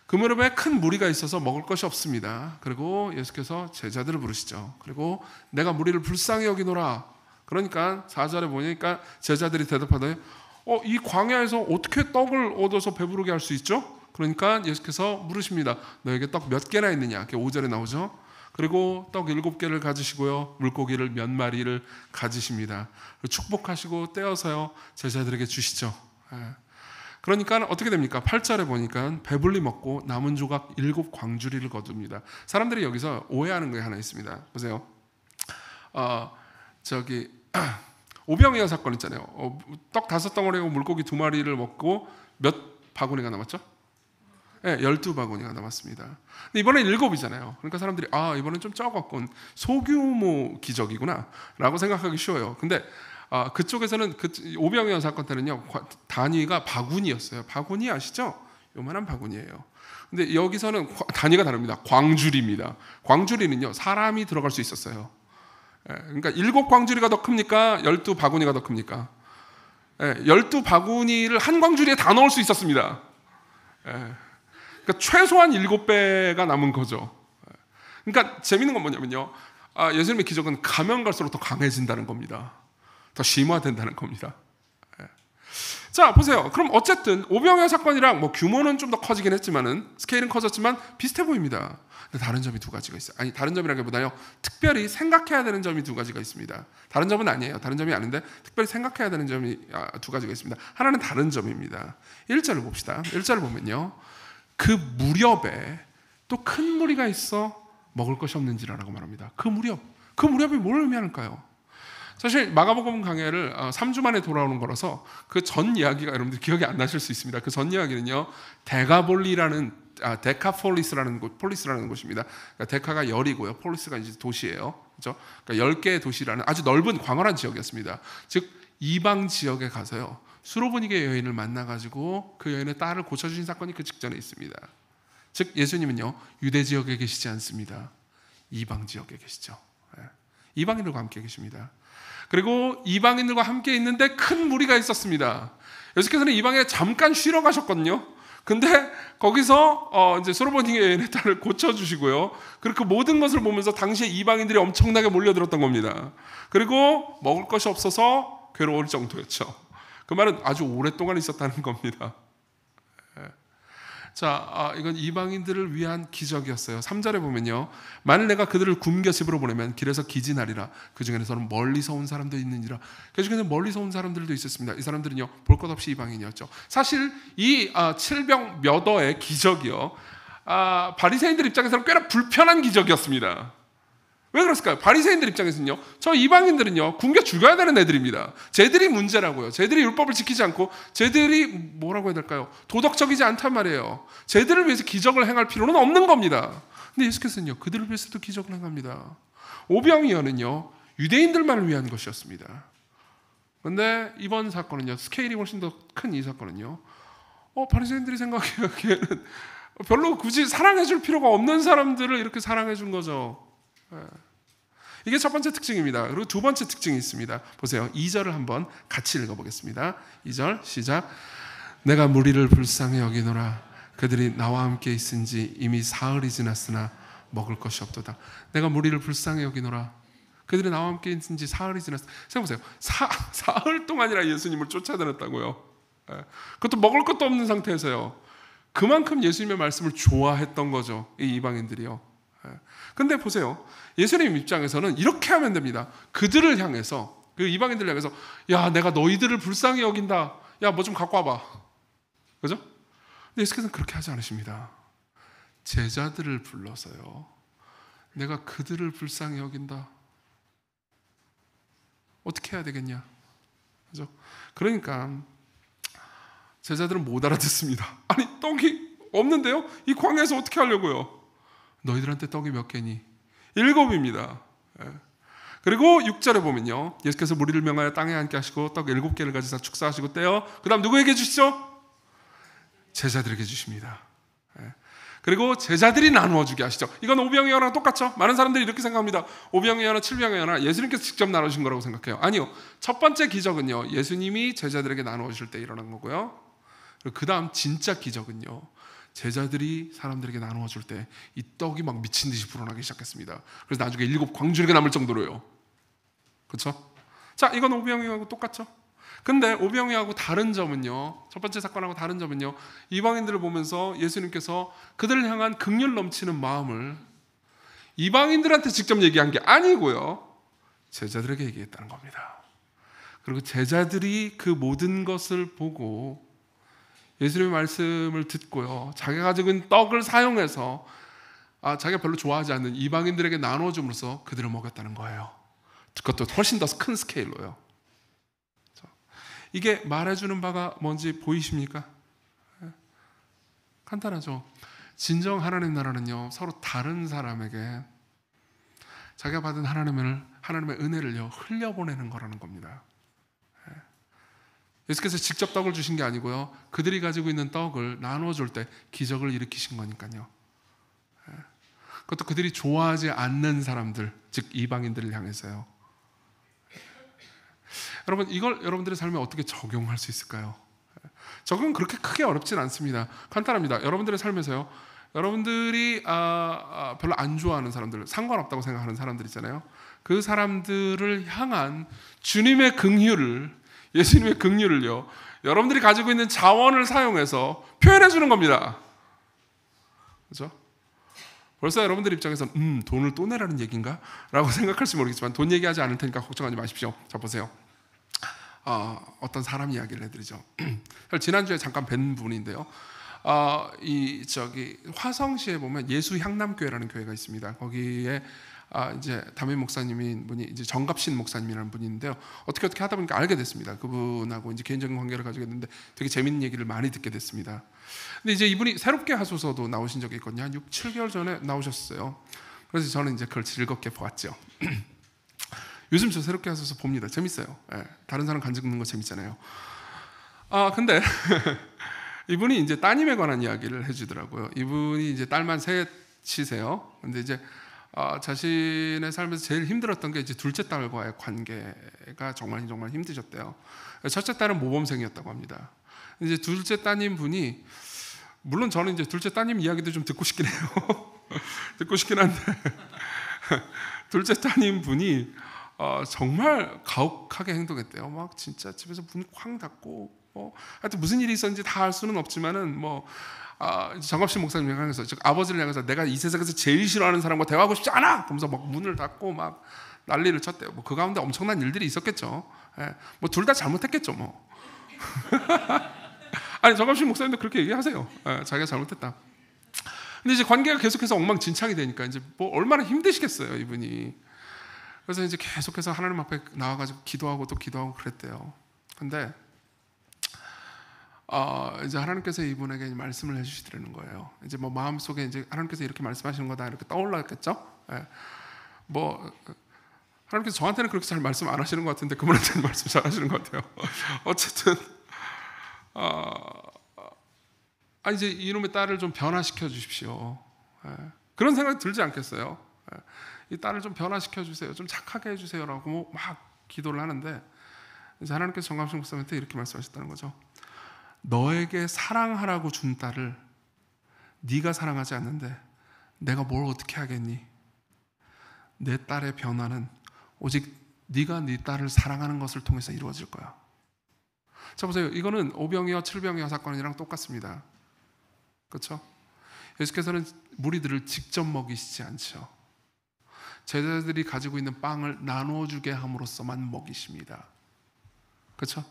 그 무렵에 큰 무리가 있어서 먹을 것이 없습니다. 그리고 예수께서 제자들을 부르시죠. 그리고 내가 무리를 불쌍히 여기노라. 그러니까 4절에 보니까 제자들이 대답하되 이 광야에서 어떻게 떡을 얻어서 배부르게 할 수 있죠? 그러니까 예수께서 물으십니다. 너에게 떡 몇 개나 있느냐? 이렇게 5절에 나오죠. 그리고 떡 7개를 가지시고요, 물고기를 몇 마리를 가지십니다. 축복하시고 떼어서요, 제자들에게 주시죠. 그러니까 어떻게 됩니까? 8절에 보니까 배불리 먹고 남은 조각 7 광주리를 거둡니다. 사람들이 여기서 오해하는 게 하나 있습니다. 보세요. 오병이어 사건 있잖아요. 떡 5덩어리하고 물고기 2마리를 먹고 몇 바구니가 남았죠? 네, 12바구니가 남았습니다. 근데 이번엔 7이잖아요. 그러니까 사람들이 이번엔 좀 적었군. 소규모 기적이구나 라고 생각하기 쉬워요. 근데 그쪽에서는 오병이어 사건 때는요, 단위가 바구니였어요. 바구니 아시죠? 요만한 바구니예요. 근데 여기서는 단위가 다릅니다. 광주리입니다. 광주리는요, 사람이 들어갈 수 있었어요. 그러니까 7광주리가 더 큽니까? 12바구니가 더 큽니까? 12바구니를 한 광주리에 다 넣을 수 있었습니다. 그러니까 최소한 7배가 남은 거죠. 그러니까 재밌는 건 뭐냐면요, 예수님의 기적은 가면 갈수록 더 강해진다는 겁니다. 더 심화된다는 겁니다. 자, 보세요. 그럼 어쨌든 오병이어 사건이랑 규모는 좀 더 커지긴 했지만은, 스케일은 커졌지만 비슷해 보입니다. 근데 다른 점이 2가지가 있어요. 아니, 다른 점이라기보다요, 특별히 생각해야 되는 점이 2가지가 있습니다. 다른 점은 아니에요. 다른 점이 아닌데 특별히 생각해야 되는 점이 2가지가 있습니다. 하나는 다른 점입니다. 1절을 봅시다. 1절을 보면요, 그 무렵에 또 큰 무리가 있어 먹을 것이 없는지라라고 말합니다. 그 무렵이 뭘 의미할까요? 사실 마가복음 강해를 3주 만에 돌아오는 거라서 그 전 이야기가 여러분들 기억이 안 나실 수 있습니다. 그 전 이야기는요, 데카폴리스라는 곳입니다. 그러니까 데카가 열이고요, 폴리스가 이제 도시예요. 그렇죠? 그러니까 10개의 도시라는 아주 넓은 광활한 지역이었습니다. 즉 이방 지역에 가서요, 수로보니게 여인을 만나가지고 그 여인의 딸을 고쳐주신 사건이 그 직전에 있습니다. 즉 예수님은요, 유대 지역에 계시지 않습니다. 이방 지역에 계시죠. 이방인들과 함께 계십니다. 그리고 이방인들과 함께 있는데 큰 무리가 있었습니다. 예수께서는 이방에 잠깐 쉬러 가셨거든요. 근데 거기서 이제 수로보니게 여인의 딸을 고쳐주시고요, 그리고 그 모든 것을 보면서 당시에 이방인들이 엄청나게 몰려들었던 겁니다. 그리고 먹을 것이 없어서 괴로울 정도였죠. 그 말은 아주 오랫동안 있었다는 겁니다. 자, 이건 이방인들을 위한 기적이었어요. 3절에 보면요, 만일 내가 그들을 굶겨 집으로 보내면 길에서 기진하리라. 그 중에서는 멀리서 온 사람도 있느니라. 그 중에는 멀리서 온 사람들도 있었습니다. 이 사람들은요, 볼 것 없이 이방인이었죠. 사실 이 칠병 몇어의 기적이요, 바리새인들 입장에서는 꽤나 불편한 기적이었습니다. 왜 그랬을까요? 바리새인들 입장에서는요, 저 이방인들은요, 굶겨 죽여야 되는 애들입니다. 쟤들이 문제라고요. 쟤들이 율법을 지키지 않고, 쟤들이 뭐라고 해야 될까요? 도덕적이지 않단 말이에요. 쟤들을 위해서 기적을 행할 필요는 없는 겁니다. 근데 예수께서는요, 그들을 위해서도 기적을 행합니다. 오병이어는요, 유대인들만을 위한 것이었습니다. 그런데 이번 사건은요, 스케일이 훨씬 더 큰 이 사건은요, 바리새인들이 생각하기에는 별로 굳이 사랑해줄 필요가 없는 사람들을 이렇게 사랑해준 거죠. 이게 첫 번째 특징입니다. 그리고 두 번째 특징이 있습니다. 보세요. 2절을 한번 같이 읽어보겠습니다. 2절 시작. 내가 무리를 불쌍히 여기노라. 그들이 나와 함께 있은지 이미 사흘이 지났으나 먹을 것이 없도다. 내가 무리를 불쌍히 여기노라. 그들이 나와 함께 있은지 사흘이 지났으나. 생각해보세요. 사흘 동안이나 예수님을 쫓아다녔다고요. 그것도 먹을 것도 없는 상태에서요. 그만큼 예수님의 말씀을 좋아했던 거죠, 이 이방인들이요. 근데 보세요. 예수님 입장에서는 이렇게 하면 됩니다. 그들을 향해서, 그 이방인들을 향해서, 야, 내가 너희들을 불쌍히 여긴다. 야, 뭐 좀 갖고 와봐. 그죠? 근데 예수께서는 그렇게 하지 않으십니다. 제자들을 불러서요, 내가 그들을 불쌍히 여긴다. 어떻게 해야 되겠냐? 그죠? 그러니까 제자들은 못 알아듣습니다. 아니, 떡이 없는데요? 이 광야에서 어떻게 하려고요? 너희들한테 떡이 몇 개니? 7입니다. 그리고 6절에 보면요, 예수께서 무리를 명하여 땅에 앉게 하시고 떡 7개를 가지사 축사하시고 떼어 그 다음 누구에게 주시죠? 제자들에게 주십니다. 그리고 제자들이 나누어 주게 하시죠. 이건 오병이어 하나랑 똑같죠? 많은 사람들이 이렇게 생각합니다. 오병이어 하나, 칠병이어 하나 예수님께서 직접 나누신 거라고 생각해요. 아니요. 첫 번째 기적은요, 예수님이 제자들에게 나누어 주실 때 일어난 거고요. 그 다음 진짜 기적은요, 제자들이 사람들에게 나누어 줄 때 이 떡이 막 미친 듯이 불어나기 시작했습니다. 그래서 나중에 7 광주리가 남을 정도로요. 그렇죠? 자, 이건 오병이어하고 똑같죠? 근데 오병이어하고 다른 점은요, 첫 번째 사건하고 다른 점은요, 이방인들을 보면서 예수님께서 그들을 향한 긍휼 넘치는 마음을 이방인들한테 직접 얘기한 게 아니고요, 제자들에게 얘기했다는 겁니다. 그리고 제자들이 그 모든 것을 보고 예수님의 말씀을 듣고요, 자기가 가지고 있는 떡을 사용해서 자기가 별로 좋아하지 않는 이방인들에게 나눠줌으로써 그들을 먹였다는 거예요. 그것도 훨씬 더 큰 스케일로요. 이게 말해주는 바가 뭔지 보이십니까? 간단하죠. 진정 하나님 나라는요, 서로 다른 사람에게 자기가 받은 하나님의 은혜를요, 흘려보내는 거라는 겁니다. 예수께서 직접 떡을 주신 게 아니고요, 그들이 가지고 있는 떡을 나눠줄 때 기적을 일으키신 거니까요. 그것도 그들이 좋아하지 않는 사람들, 즉 이방인들을 향해서요. 여러분, 이걸 여러분들의 삶에 어떻게 적용할 수 있을까요? 적용은 그렇게 크게 어렵진 않습니다. 간단합니다. 여러분들의 삶에서요, 여러분들이 별로 안 좋아하는 사람들, 상관없다고 생각하는 사람들 있잖아요. 그 사람들을 향한 주님의 긍휼을, 예수님의 긍휼을요, 여러분들이 가지고 있는 자원을 사용해서 표현해 주는 겁니다. 그렇죠? 벌써 여러분들 입장에서는 돈을 또 내라는 얘기인가? 라고 생각할지 모르겠지만 돈 얘기하지 않을 테니까 걱정하지 마십시오. 자, 보세요. 어떤 사람 이야기를 해드리죠. 지난주에 잠깐 뵌 분인데요. 화성시에 보면 예수향남교회라는 교회가 있습니다. 거기에 이제 담임 목사님인 분이 이제 정갑신 목사님이라는 분인데요. 어떻게 하다 보니까 알게 됐습니다. 그분하고 이제 개인적인 관계를 가지고 있는데 되게 재밌는 얘기를 많이 듣게 됐습니다. 근데 이제 이분이 새롭게 하소서도 나오신 적이 있거든요. 한 6, 7개월 전에 나오셨어요. 그래서 저는 이제 그걸 즐겁게 보았죠. 요즘 저 새롭게 하소서 봅니다. 재밌어요. 다른 사람 간증 듣는 거 재밌잖아요. 근데 이분이 이제 따님에 관한 이야기를 해주더라고요. 이분이 이제 딸만 셋이세요. 근데 이제 자신의 삶에서 제일 힘들었던 게 이제 둘째 딸과의 관계가 정말 힘드셨대요. 첫째 딸은 모범생이었다고 합니다. 이제 둘째 따님 분이, 물론 저는 이제 둘째 따님 이야기도 좀 듣고 싶긴 해요. 듣고 싶긴 한데 둘째 따님 분이 정말 가혹하게 행동했대요. 막 진짜 집에서 문 쾅 닫고, 하여튼 무슨 일이 있었는지 다 알 수는 없지만은 정갑신 목사님 향해서, 즉 아버지를 향해서 내가 이 세상에서 제일 싫어하는 사람과 대화하고 싶지 않아! 그러면서 막 문을 닫고 막 난리를 쳤대요. 그 가운데 엄청난 일들이 있었겠죠. 둘 다 잘못했겠죠, 뭐. 아니, 정갑신 목사님도 그렇게 얘기하세요. 자기가 잘못했다. 근데 이제 관계가 계속해서 엉망진창이 되니까 이제 얼마나 힘드시겠어요, 이분이. 그래서 이제 계속해서 하나님 앞에 나와가지고 기도하고 또 기도하고 그랬대요. 근데 이제 하나님께서 이분에게 말씀을 해주시더라는 거예요. 이제 마음 속에 이제 하나님께서 이렇게 말씀하시는 거다 이렇게 떠올랐겠죠. 하나님께서 저한테는 그렇게 잘 말씀 안 하시는 것 같은데 그분한테는 말씀 잘 하시는 것 같아요. 어쨌든 이제 이놈의 딸을 좀 변화시켜 주십시오. 그런 생각이 들지 않겠어요? 이 딸을 좀 변화시켜 주세요. 좀 착하게 해주세요라고 막 기도를 하는데, 이제 하나님께서 정감신 목사님한테 이렇게 말씀하셨다는 거죠. 너에게 사랑하라고 준 딸을 네가 사랑하지 않는데 내가 뭘 어떻게 하겠니? 내 딸의 변화는 오직 네가 네 딸을 사랑하는 것을 통해서 이루어질 거야. 자, 보세요. 이거는 오병이어 칠병이어 사건이랑 똑같습니다. 그렇죠? 예수께서는 무리들을 직접 먹이시지 않죠. 제자들이 가지고 있는 빵을 나누어 주게 함으로써만 먹이십니다. 그렇죠?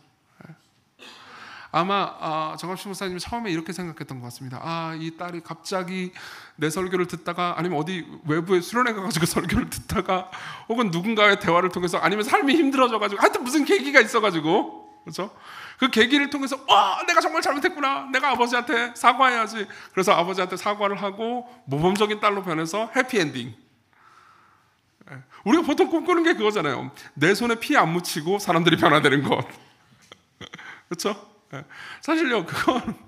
아마 정갑신 목사님이 처음에 이렇게 생각했던 것 같습니다. 이 딸이 갑자기 내 설교를 듣다가, 아니면 어디 외부에 수련회 가가지고 설교를 듣다가, 혹은 누군가의 대화를 통해서, 아니면 삶이 힘들어져가지고, 하여튼 무슨 계기가 있어가지고, 그렇죠? 그 계기를 통해서 내가 정말 잘못했구나, 내가 아버지한테 사과해야지. 그래서 아버지한테 사과를 하고 모범적인 딸로 변해서 해피엔딩. 우리가 보통 꿈꾸는 게 그거잖아요. 내 손에 피 안 묻히고 사람들이 변화되는 것. 그렇죠? 사실요, 그건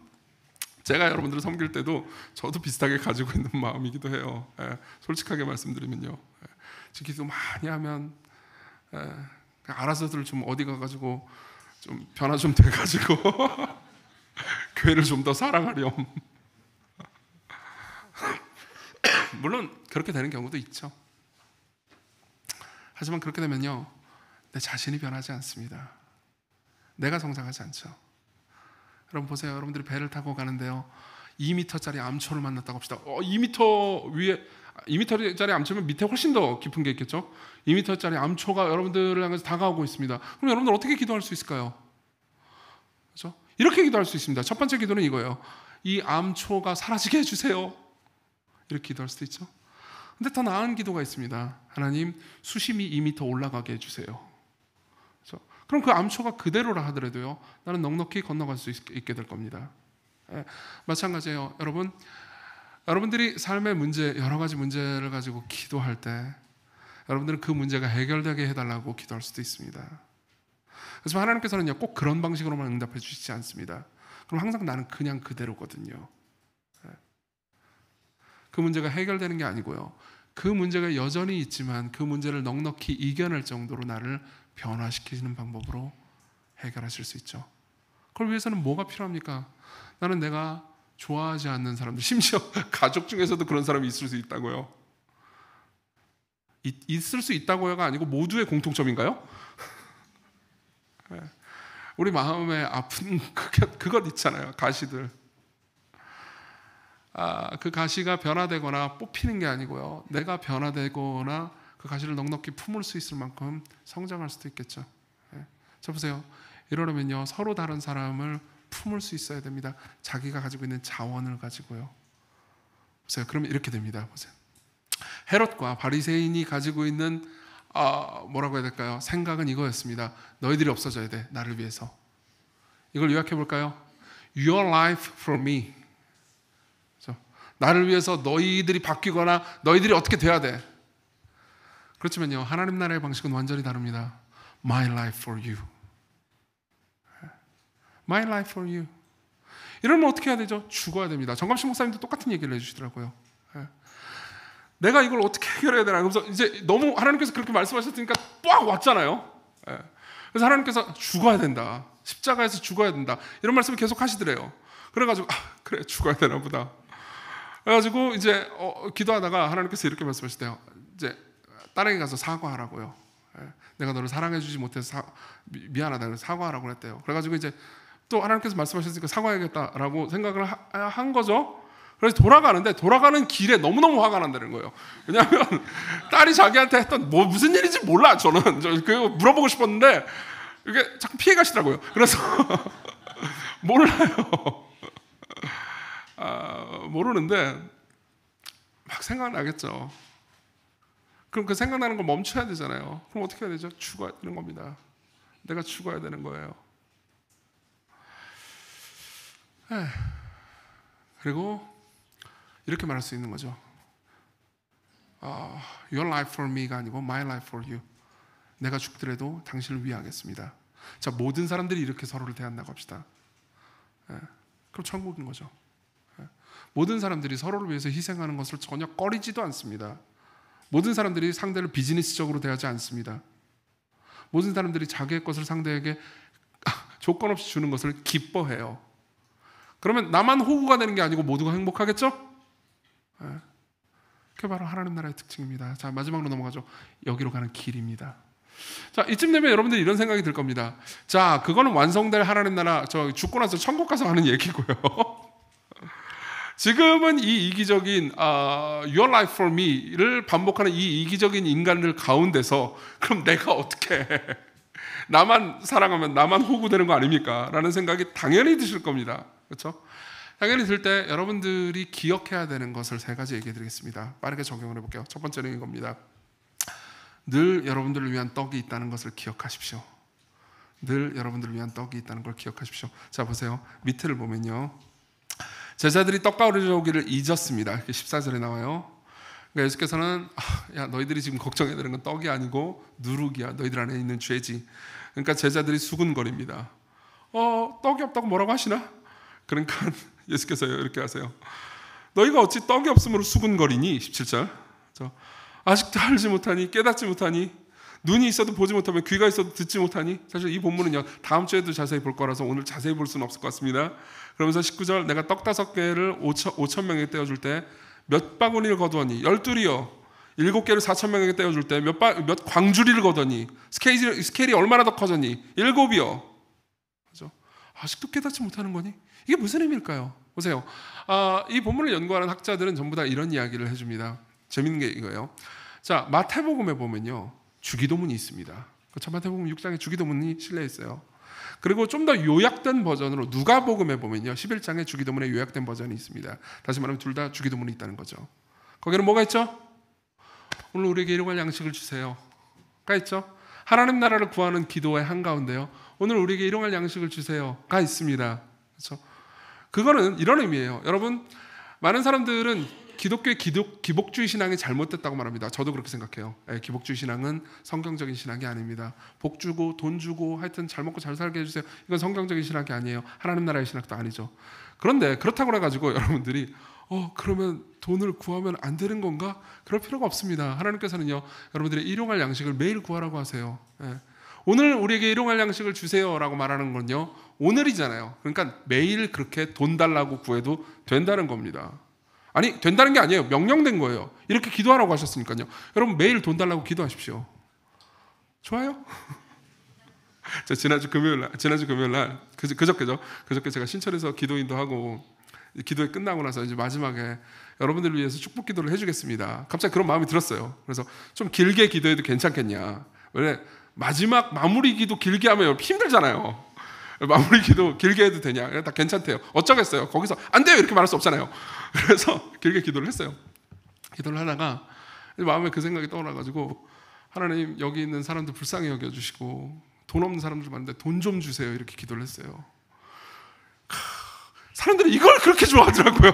제가 여러분들을 섬길 때도 저도 비슷하게 가지고 있는 마음이기도 해요. 솔직하게 말씀드리면요, 기도 많이 하면 알아서들 좀 어디 가가지고 좀 변화 좀 돼가지고 교회를 좀 더 사랑하렴. 물론 그렇게 되는 경우도 있죠. 하지만 그렇게 되면요, 내 자신이 변하지 않습니다. 내가 성장하지 않죠. 여러분 보세요. 여러분들이 배를 타고 가는데요, 2m짜리 암초를 만났다고 합시다. 2m 위에, 2m짜리 암초면 밑에 훨씬 더 깊은 게 있겠죠. 2m짜리 암초가 여러분들을 향해서 다가오고 있습니다. 그럼 여러분들 어떻게 기도할 수 있을까요? 그렇죠? 이렇게 기도할 수 있습니다. 첫 번째 기도는 이거예요. 이 암초가 사라지게 해주세요. 이렇게 기도할 수도 있죠. 근데 더 나은 기도가 있습니다. 하나님, 수심이 2m 올라가게 해주세요. 그렇죠? 그럼 그 암초가 그대로라 하더라도요, 나는 넉넉히 건너갈 수 있게 될 겁니다. 마찬가지예요. 여러분들이 삶의 문제, 여러 가지 문제를 가지고 기도할 때 여러분들은 그 문제가 해결되게 해달라고 기도할 수도 있습니다. 그래서 하나님께서는요, 꼭 그런 방식으로만 응답해 주시지 않습니다. 그럼 항상 나는 그냥 그대로거든요. 그 문제가 해결되는 게 아니고요, 그 문제가 여전히 있지만 그 문제를 넉넉히 이겨낼 정도로 나를 변화시키는 방법으로 해결하실 수 있죠. 그걸 위해서는 뭐가 필요합니까? 나는 내가 좋아하지 않는 사람들, 심지어 가족 중에서도 그런 사람이 있을 수 있다고요. 있을 수 있다고요가 아니고 모두의 공통점인가요? 우리 마음에 아픈 그것 있잖아요. 가시들. 그 가시가 변화되거나 뽑히는 게 아니고요, 내가 변화되거나 그 가시를 넉넉히 품을 수 있을 만큼 성장할 수도 있겠죠. 자 보세요. 이러려면요, 서로 다른 사람을 품을 수 있어야 됩니다. 자기가 가지고 있는 자원을 가지고요. 보세요. 그러면 이렇게 됩니다. 보세요. 헤롯과 바리새인이 가지고 있는 뭐라고 해야 될까요? 생각은 이거였습니다. 너희들이 없어져야 돼, 나를 위해서. 이걸 요약해 볼까요? Your life for me. 나를 위해서 너희들이 바뀌거나 너희들이 어떻게 돼야 돼. 그렇지만요, 하나님 나라의 방식은 완전히 다릅니다. My life for you. My life for you. 이러면 어떻게 해야 되죠? 죽어야 됩니다. 정감신 목사님도 똑같은 얘기를 해주시더라고요. 내가 이걸 어떻게 해결해야 되나. 그래서 이제 너무 하나님께서 그렇게 말씀하셨으니까 빡 왔잖아요. 그래서 하나님께서 죽어야 된다, 십자가에서 죽어야 된다, 이런 말씀을 계속 하시더래요. 그래가지고 그래, 죽어야 되나 보다. 그래가지고 이제 기도하다가 하나님께서 이렇게 말씀하시대요. 이제 딸에게 가서 사과하라고요. 내가 너를 사랑해주지 못해서 미안하다, 그래서 사과하라고 했대요. 그래가지고 이제 또 하나님께서 말씀하셨으니까 사과해야겠다라고 생각을 한 거죠. 그래서 돌아가는 길에 너무너무 화가 난다는 거예요. 왜냐하면 딸이 자기한테 했던 무슨 일인지 몰라. 저는 그거 물어보고 싶었는데 이게 자꾸 피해 가시더라고요. 그래서 몰라요. 모르는데 막 생각나겠죠. 그럼 그 생각나는 걸 멈춰야 되잖아요. 그럼 어떻게 해야 되죠? 죽어야 되는 겁니다. 내가 죽어야 되는 거예요. 그리고 이렇게 말할 수 있는 거죠. Your life for me가 아니고 My life for you. 내가 죽더라도 당신을 위하겠습니다. 자, 모든 사람들이 이렇게 서로를 대한다고 합시다. 그럼 천국인 거죠. 모든 사람들이 서로를 위해서 희생하는 것을 전혀 꺼리지도 않습니다. 모든 사람들이 상대를 비즈니스적으로 대하지 않습니다. 모든 사람들이 자기의 것을 상대에게 조건 없이 주는 것을 기뻐해요. 그러면 나만 호구가 되는 게 아니고 모두가 행복하겠죠? 그게 바로 하나님 나라의 특징입니다. 자, 마지막으로 넘어가죠. 여기로 가는 길입니다. 자, 이쯤 되면 여러분들이 이런 생각이 들 겁니다. 자, 그거는 완성될 하나님 나라, 저 죽고 나서 천국 가서 하는 얘기고요. 지금은 이 이기적인 Your life for me를 반복하는 이 이기적인 인간들 가운데서 그럼 내가 어떻게 해? 나만 사랑하면 나만 호구되는 거 아닙니까? 라는 생각이 당연히 드실 겁니다. 그렇죠? 당연히 들 때 여러분들이 기억해야 되는 것을 세 가지 얘기해 드리겠습니다. 빠르게 적용을 해볼게요. 첫 번째는 이겁니다. 늘 여러분들을 위한 떡이 있다는 것을 기억하십시오. 늘 여러분들을 위한 떡이 있다는 걸 기억하십시오. 자, 보세요. 밑을 보면요, 제자들이 떡 가져오기를 잊었습니다. 14절에 나와요. 그러니까 예수께서는 야, 너희들이 지금 걱정해야 되는 건 떡이 아니고 누룩이야. 너희들 안에 있는 죄지. 그러니까 제자들이 수군거립니다. 떡이 없다고 뭐라고 하시나? 그러니까 예수께서 이렇게 하세요. 너희가 어찌 떡이 없으므로 수군거리니? 17절. 아직도 알지 못하니, 깨닫지 못하니, 눈이 있어도 보지 못하면 귀가 있어도 듣지 못하니. 사실 이 본문은요, 다음 주에도 자세히 볼 거라서 오늘 자세히 볼 수는 없을 것 같습니다. 그러면서 19절, 내가 떡 5개를 5천 명에게 떼어줄 때 몇 바구니를 거두었니? 12이요. 7개를 4천 명에게 떼어줄 때 몇 광주리를 거두었니? 스케일이 얼마나 더 커졌니? 7이요. 그죠? 아직도 깨닫지 못하는 거니? 이게 무슨 의미일까요? 보세요. 이 본문을 연구하는 학자들은 전부 다 이런 이야기를 해줍니다. 재밌는 게 이거예요. 자, 마태복음에 보면요, 주기도문이 있습니다. 그렇죠? 마태복음 6장에 주기도문이 실려 있어요. 그리고 좀 더 요약된 버전으로 누가복음에 보면요, 11장에 주기도문의 요약된 버전이 있습니다. 다시 말하면 둘 다 주기도문이 있다는 거죠. 거기는 뭐가 있죠? 오늘 우리에게 일용할 양식을 주세요가 있죠. 하나님 나라를 구하는 기도의 한가운데요, 오늘 우리에게 일용할 양식을 주세요가 있습니다. 그렇죠? 그거는 이런 의미예요. 여러분, 많은 사람들은 기독교의 기복주의 신앙이 잘못됐다고 말합니다. 저도 그렇게 생각해요. 기복주의 신앙은 성경적인 신앙이 아닙니다. 복 주고 돈 주고 하여튼 잘 먹고 잘 살게 해주세요. 이건 성경적인 신앙이 아니에요. 하나님 나라의 신학도 아니죠. 그런데 그렇다고 해가지고 여러분들이 그러면 돈을 구하면 안 되는 건가? 그럴 필요가 없습니다. 하나님께서는요, 여러분들의 일용할 양식을 매일 구하라고 하세요. 오늘 우리에게 일용할 양식을 주세요라고 말하는 건요, 오늘이잖아요. 그러니까 매일 그렇게 돈 달라고 구해도 된다는 겁니다. 아니, 된다는 게 아니에요. 명령된 거예요. 이렇게 기도하라고 하셨으니까요. 여러분, 매일 돈 달라고 기도하십시오. 좋아요? 지난주 금요일 날 그저께 제가 신천에서 기도인도 하고, 기도회 끝나고 나서 이제 마지막에 여러분들을 위해서 축복 기도를 해주겠습니다. 갑자기 그런 마음이 들었어요. 그래서 좀 길게 기도해도 괜찮겠냐. 왜 마지막 마무리 기도 길게 하면 힘들잖아요. 마무리 기도 길게 해도 되냐? 다 괜찮대요. 어쩌겠어요. 거기서 안 돼요 이렇게 말할 수 없잖아요. 그래서 길게 기도를 했어요. 기도를 하다가 마음에 그 생각이 떠올라가지고, 하나님, 여기 있는 사람들 불쌍히 여겨주시고 돈 없는 사람들 많은데 돈 좀 주세요, 이렇게 기도를 했어요. 사람들이 이걸 그렇게 좋아하더라고요.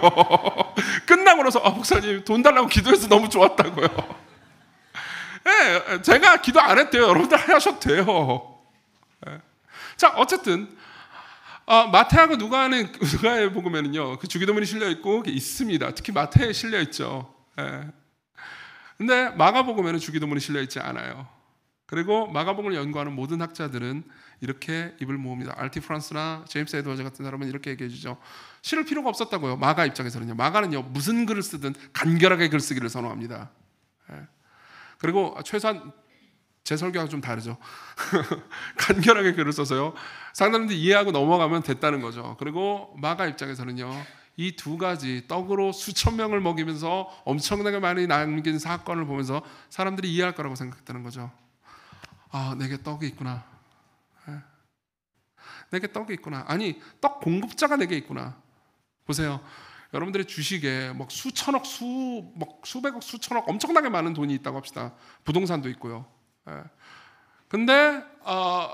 끝나고 나서 목사님 돈 달라고 기도해서 너무 좋았다고요. 네, 제가 기도 안 했대요. 여러분들 하셔도 돼요. 네. 자, 어쨌든 마태하고 누가에 보면은요, 그 주기도문이 실려 있고 있습니다. 특히 마태에 실려 있죠. 근데 마가복음에는 주기도문이 실려 있지 않아요. 그리고 마가복음을 연구하는 모든 학자들은 이렇게 입을 모읍니다. R.T. 프란스나 제임스 에드워즈 같은 사람은 이렇게 얘기해 주죠. 실을 필요가 없었다고요. 마가 입장에서는요. 마가는요, 무슨 글을 쓰든 간결하게 글쓰기를 선호합니다. 그리고 최소한 제 설교하고 좀 다르죠. 간결하게 글을 써서요, 상대방들이 이해하고 넘어가면 됐다는 거죠. 그리고 마가 입장에서는요, 이 두 가지, 떡으로 수천 명을 먹이면서 엄청나게 많이 남긴 사건을 보면서 사람들이 이해할 거라고 생각했다는 거죠. 내게 떡이 있구나. 내게 떡이 있구나. 아니, 떡 공급자가 내게 있구나. 보세요. 여러분들의 주식에 막 수천억, 수백억, 수천억 엄청나게 많은 돈이 있다고 합시다. 부동산도 있고요. 근데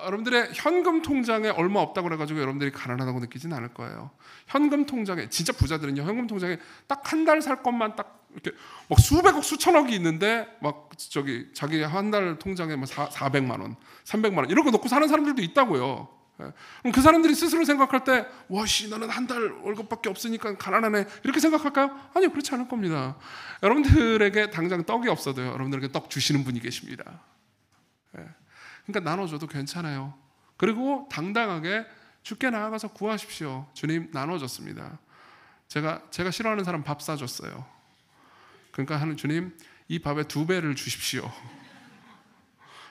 여러분들의 현금 통장에 얼마 없다고 그래가지고 여러분들이 가난하다고 느끼진 않을 거예요. 현금 통장에, 진짜 부자들은요, 현금 통장에 딱 한 달 살 것만 딱 이렇게 막 수백억, 수천억이 있는데 막 자기 한 달 통장에 막 400만 원, 300만 원 이런 거 넣고 사는 사람들도 있다고요. 그럼 그 사람들이 스스로 생각할 때, 나는 한 달 월급밖에 없으니까 가난하네, 이렇게 생각할까요? 아니요, 그렇지 않을 겁니다. 여러분들에게 당장 떡이 없어도요, 여러분들에게 떡 주시는 분이 계십니다. 그러니까 나눠줘도 괜찮아요. 그리고 당당하게 주께 나아가서 구하십시오. 주님, 나눠줬습니다. 제가 싫어하는 사람 밥 사줬어요. 그러니까 하는 주님, 이 밥에 2배를 주십시오.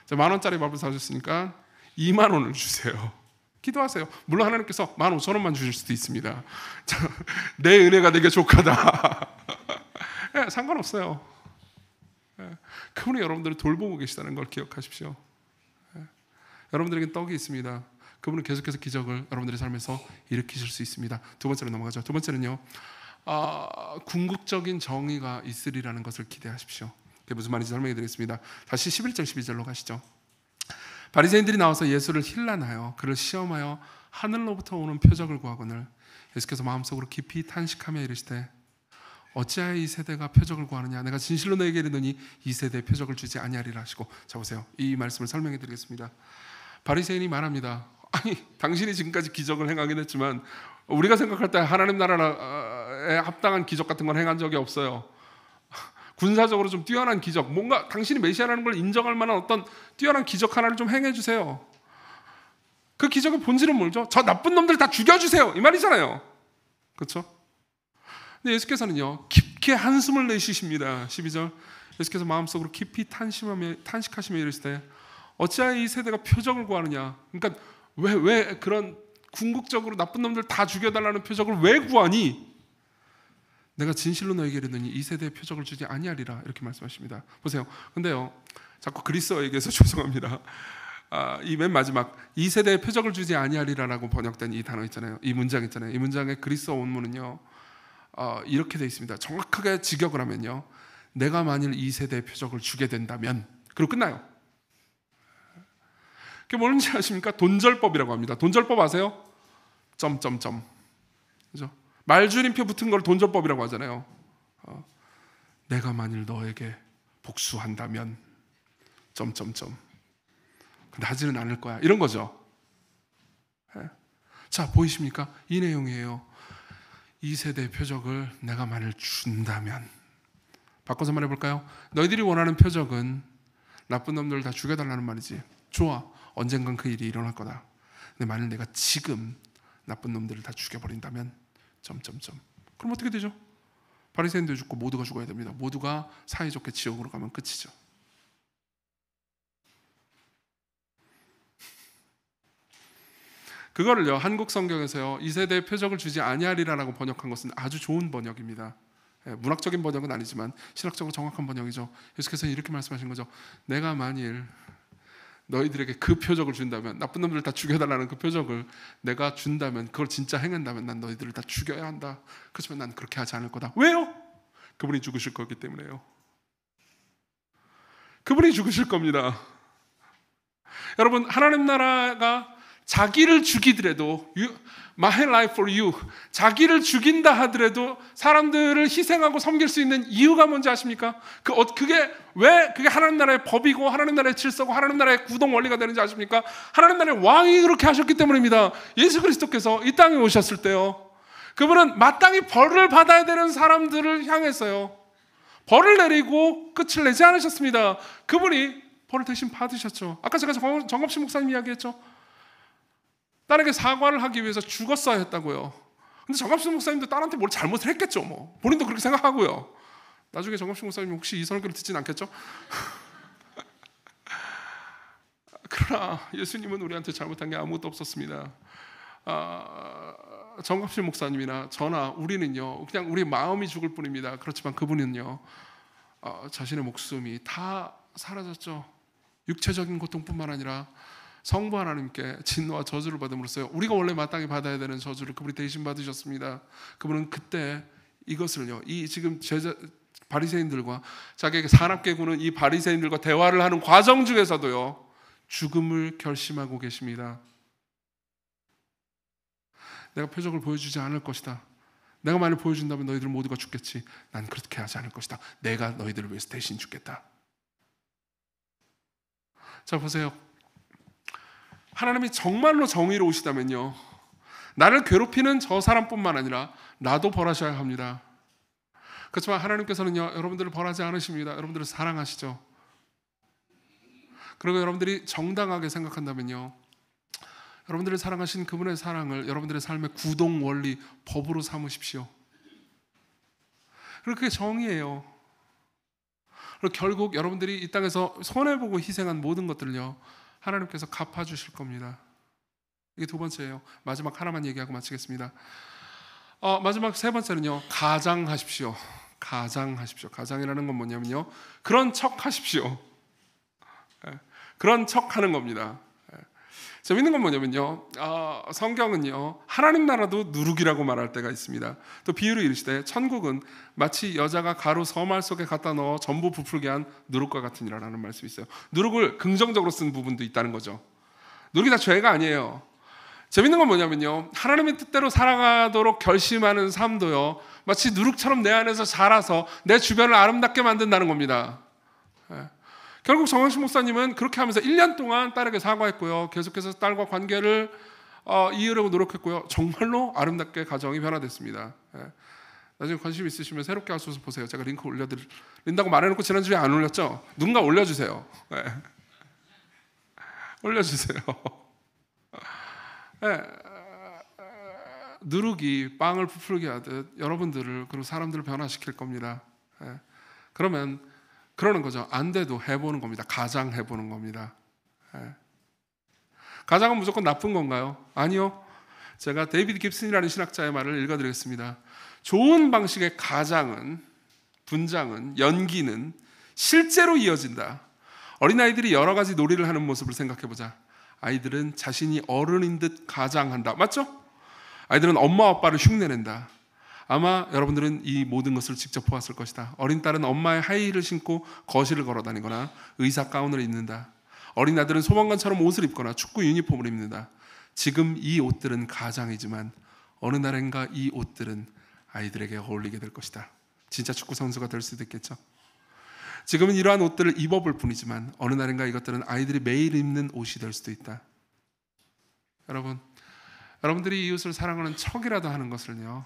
10,000원짜리 밥을 사줬으니까 20,000원을 주세요. 기도하세요. 물론 하나님께서 15,000원만 주실 수도 있습니다. 내 은혜가 되게 족하다. 네, 상관없어요. 네, 그분이 여러분들을 돌보고 계시다는 걸 기억하십시오. 네, 여러분들에겐 떡이 있습니다. 그분은 계속해서 기적을 여러분들의 삶에서 일으키실 수 있습니다. 두 번째로 넘어가죠. 두 번째는요, 궁극적인 정의가 있으리라는 것을 기대하십시오. 그게 무슨 말인지 설명해 드리겠습니다. 다시 11절 12절로 가시죠. 바리새인들이 나와서 예수를 힐난하여 그를 시험하여 하늘로부터 오는 표적을 구하거늘 예수께서 마음속으로 깊이 탄식하며 이르시되 어찌하여 이 세대가 표적을 구하느냐. 내가 진실로 너에게 이르노니 이 세대에 표적을 주지 아니하리라 하시고. 자 보세요. 이 말씀을 설명해 드리겠습니다. 바리새인이 말합니다. 아니, 당신이 지금까지 기적을 행하긴 했지만 우리가 생각할 때 하나님 나라에 합당한 기적 같은 건 행한 적이 없어요. 군사적으로 좀 뛰어난 기적, 뭔가 당신이 메시아라는 걸 인정할 만한 어떤 뛰어난 기적 하나를 좀 행해 주세요. 그 기적의 본질은 뭐죠? 저 나쁜 놈들 다 죽여주세요, 이 말이잖아요. 그렇죠? 근데 예수께서는요, 깊게 한숨을 내쉬십니다. 12절, 예수께서 마음속으로 깊이 탄식하시며 이르시되 어찌하여 이 세대가 표적을 구하느냐. 그러니까 왜 그런 궁극적으로 나쁜 놈들 다 죽여달라는 표적을 왜 구하니? 내가 진실로 너에게 이르노니 이 세대의 표적을 주지 아니하리라. 이렇게 말씀하십니다. 보세요. 근데요, 자꾸 그리스어 얘기해서 죄송합니다. 이 맨 마지막 이 세대의 표적을 주지 아니하리라라고 번역된 이 단어 있잖아요. 이 문장 있잖아요. 이 문장의 그리스어 원문은요, 이렇게 되어 있습니다. 정확하게 직역을 하면요, 내가 만일 이 세대의 표적을 주게 된다면, 그리고 끝나요. 그게 뭔지 아십니까? 돈절법이라고 합니다. 돈절법 아세요? 점점점. 그죠? 말줄임표 붙은 걸 돈절법이라고 하잖아요. 내가 만일 너에게 복수한다면 점점점. 근데 하지는 않을 거야. 이런 거죠. 네. 자, 보이십니까? 이 내용이에요. 이 세대의 표적을 내가 만일 준다면. 바꿔서 말해볼까요? 너희들이 원하는 표적은 나쁜 놈들 다 죽여달라는 말이지. 좋아. 언젠간 그 일이 일어날 거다. 근데 만일 내가 지금 나쁜 놈들을 다 죽여버린다면 점점점. 그럼 어떻게 되죠? 바리새인도 죽고 모두가 죽어야 됩니다. 모두가 사이좋게 지옥으로 가면 끝이죠. 그거를요, 한국 성경에서요, 이 세대의 표적을 주지 아니하리라라고 번역한 것은 아주 좋은 번역입니다. 문학적인 번역은 아니지만 신학적으로 정확한 번역이죠. 예수께서는 이렇게 말씀하신 거죠. 내가 만일 너희들에게 그 표적을 준다면, 나쁜 놈들을 다 죽여달라는 그 표적을 내가 준다면, 그걸 진짜 행한다면 난 너희들을 다 죽여야 한다. 그렇지만 난 그렇게 하지 않을 거다. 왜요? 그분이 죽으실 거기 때문에요. 그분이 죽으실 겁니다. 여러분, 하나님 나라가 자기를 죽이더라도 My life for you, 자기를 죽인다 하더라도 사람들을 희생하고 섬길 수 있는 이유가 뭔지 아십니까? 그게 왜 그게 하나님 나라의 법이고 하나님 나라의 질서고 하나님 나라의 구동 원리가 되는지 아십니까? 하나님 나라의 왕이 그렇게 하셨기 때문입니다. 예수 그리스도께서 이 땅에 오셨을 때요, 그분은 마땅히 벌을 받아야 되는 사람들을 향해서요, 벌을 내리고 끝을 내지 않으셨습니다. 그분이 벌을 대신 받으셨죠. 아까 제가 정갑신 목사님 이야기했죠. 딸에게 사과를 하기 위해서 죽었어야 했다고요. 근데 정갑신 목사님도 딸한테 뭘 잘못을 했겠죠. 뭐 본인도 그렇게 생각하고요. 나중에 정갑신 목사님 혹시 이 설교를 듣진 않겠죠? 그러나 예수님은 우리한테 잘못한 게 아무것도 없었습니다. 정갑신 목사님이나 저나 우리는요, 그냥 우리 마음이 죽을 뿐입니다. 그렇지만 그분은요, 자신의 목숨이 다 사라졌죠. 육체적인 고통뿐만 아니라 성부 하나님께 진노와 저주를 받음으로써 우리가 원래 마땅히 받아야 되는 저주를 그분이 대신 받으셨습니다. 그분은 그때 이것을요, 이 지금 바리새인들과 자기에게 사납게 구는 이 바리새인들과 대화를 하는 과정 중에서도요, 죽음을 결심하고 계십니다. 내가 표적을 보여주지 않을 것이다. 내가 만약 보여준다면 너희들 모두가 죽겠지. 난 그렇게 하지 않을 것이다. 내가 너희들을 위해서 대신 죽겠다. 자, 보세요. 하나님이 정말로 정의로우시다면요, 나를 괴롭히는 저 사람뿐만 아니라 나도 벌하셔야 합니다. 그렇지만 하나님께서는요, 여러분들을 벌하지 않으십니다. 여러분들을 사랑하시죠. 그리고 여러분들이 정당하게 생각한다면요, 여러분들을 사랑하신 그분의 사랑을 여러분들의 삶의 구동 원리, 법으로 삼으십시오. 그렇게 정의예요. 그리고 결국 여러분들이 이 땅에서 손해보고 희생한 모든 것들을요, 하나님께서 갚아주실 겁니다. 이게 두 번째예요. 마지막 하나만 얘기하고 마치겠습니다. 마지막 세 번째는요. 가장하십시오. 가장하십시오. 가장이라는 건 뭐냐면요. 그런 척 하십시오. 그런 척 하는 겁니다. 재밌는 건 뭐냐면요. 성경은요. 하나님 나라도 누룩이라고 말할 때가 있습니다. 또 비유로 이르시되 천국은 마치 여자가 가루 서말 속에 갖다 넣어 전부 부풀게 한 누룩과 같으니라라는 말씀이 있어요. 누룩을 긍정적으로 쓴 부분도 있다는 거죠. 누룩이 다 죄가 아니에요. 재밌는 건 뭐냐면요. 하나님의 뜻대로 살아가도록 결심하는 삶도요. 마치 누룩처럼 내 안에서 자라서 내 주변을 아름답게 만든다는 겁니다. 결국 정영식 목사님은 그렇게 하면서 1년 동안 딸에게 사과했고요. 계속해서 딸과 관계를 이으려고 노력했고요. 정말로 아름답게 가정이 변화됐습니다. 나중에 관심 있으시면 새롭게 하셔서 보세요. 제가 링크 올려드린다고 말해놓고 지난주에 안 올렸죠? 누군가 올려주세요. 올려주세요. 누룩이 빵을 부풀게 하듯 여러분들을 그리고 사람들을 변화시킬 겁니다. 그러면 그러는 거죠. 안 돼도 해보는 겁니다. 가장 해보는 겁니다. 가장은 무조건 나쁜 건가요? 아니요. 제가 데이비드 깁슨이라는 신학자의 말을 읽어드리겠습니다. 좋은 방식의 가장은, 분장은, 연기는 실제로 이어진다. 어린아이들이 여러 가지 놀이를 하는 모습을 생각해보자. 아이들은 자신이 어른인 듯 가장한다. 맞죠? 아이들은 엄마 아빠를 흉내낸다. 아마 여러분들은 이 모든 것을 직접 보았을 것이다. 어린 딸은 엄마의 하이힐을 신고 거실을 걸어다니거나 의사 가운을 입는다. 어린 아들은 소방관처럼 옷을 입거나 축구 유니폼을 입는다. 지금 이 옷들은 가장이지만 어느 날인가 이 옷들은 아이들에게 어울리게 될 것이다. 진짜 축구 선수가 될 수도 있겠죠. 지금은 이러한 옷들을 입어볼 뿐이지만 어느 날인가 이것들은 아이들이 매일 입는 옷이 될 수도 있다. 여러분들이 이웃을 사랑하는 척이라도 하는 것을요,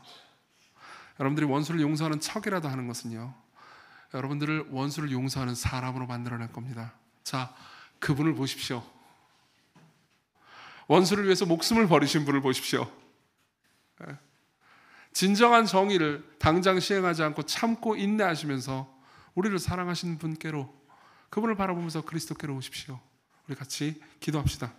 여러분들이 원수를 용서하는 척이라도 하는 것은요, 여러분들을 원수를 용서하는 사람으로 만들어낼 겁니다. 자, 그분을 보십시오. 원수를 위해서 목숨을 버리신 분을 보십시오. 진정한 정의를 당장 시행하지 않고 참고 인내하시면서 우리를 사랑하신 분께로, 그분을 바라보면서 그리스도께로 오십시오. 우리 같이 기도합시다.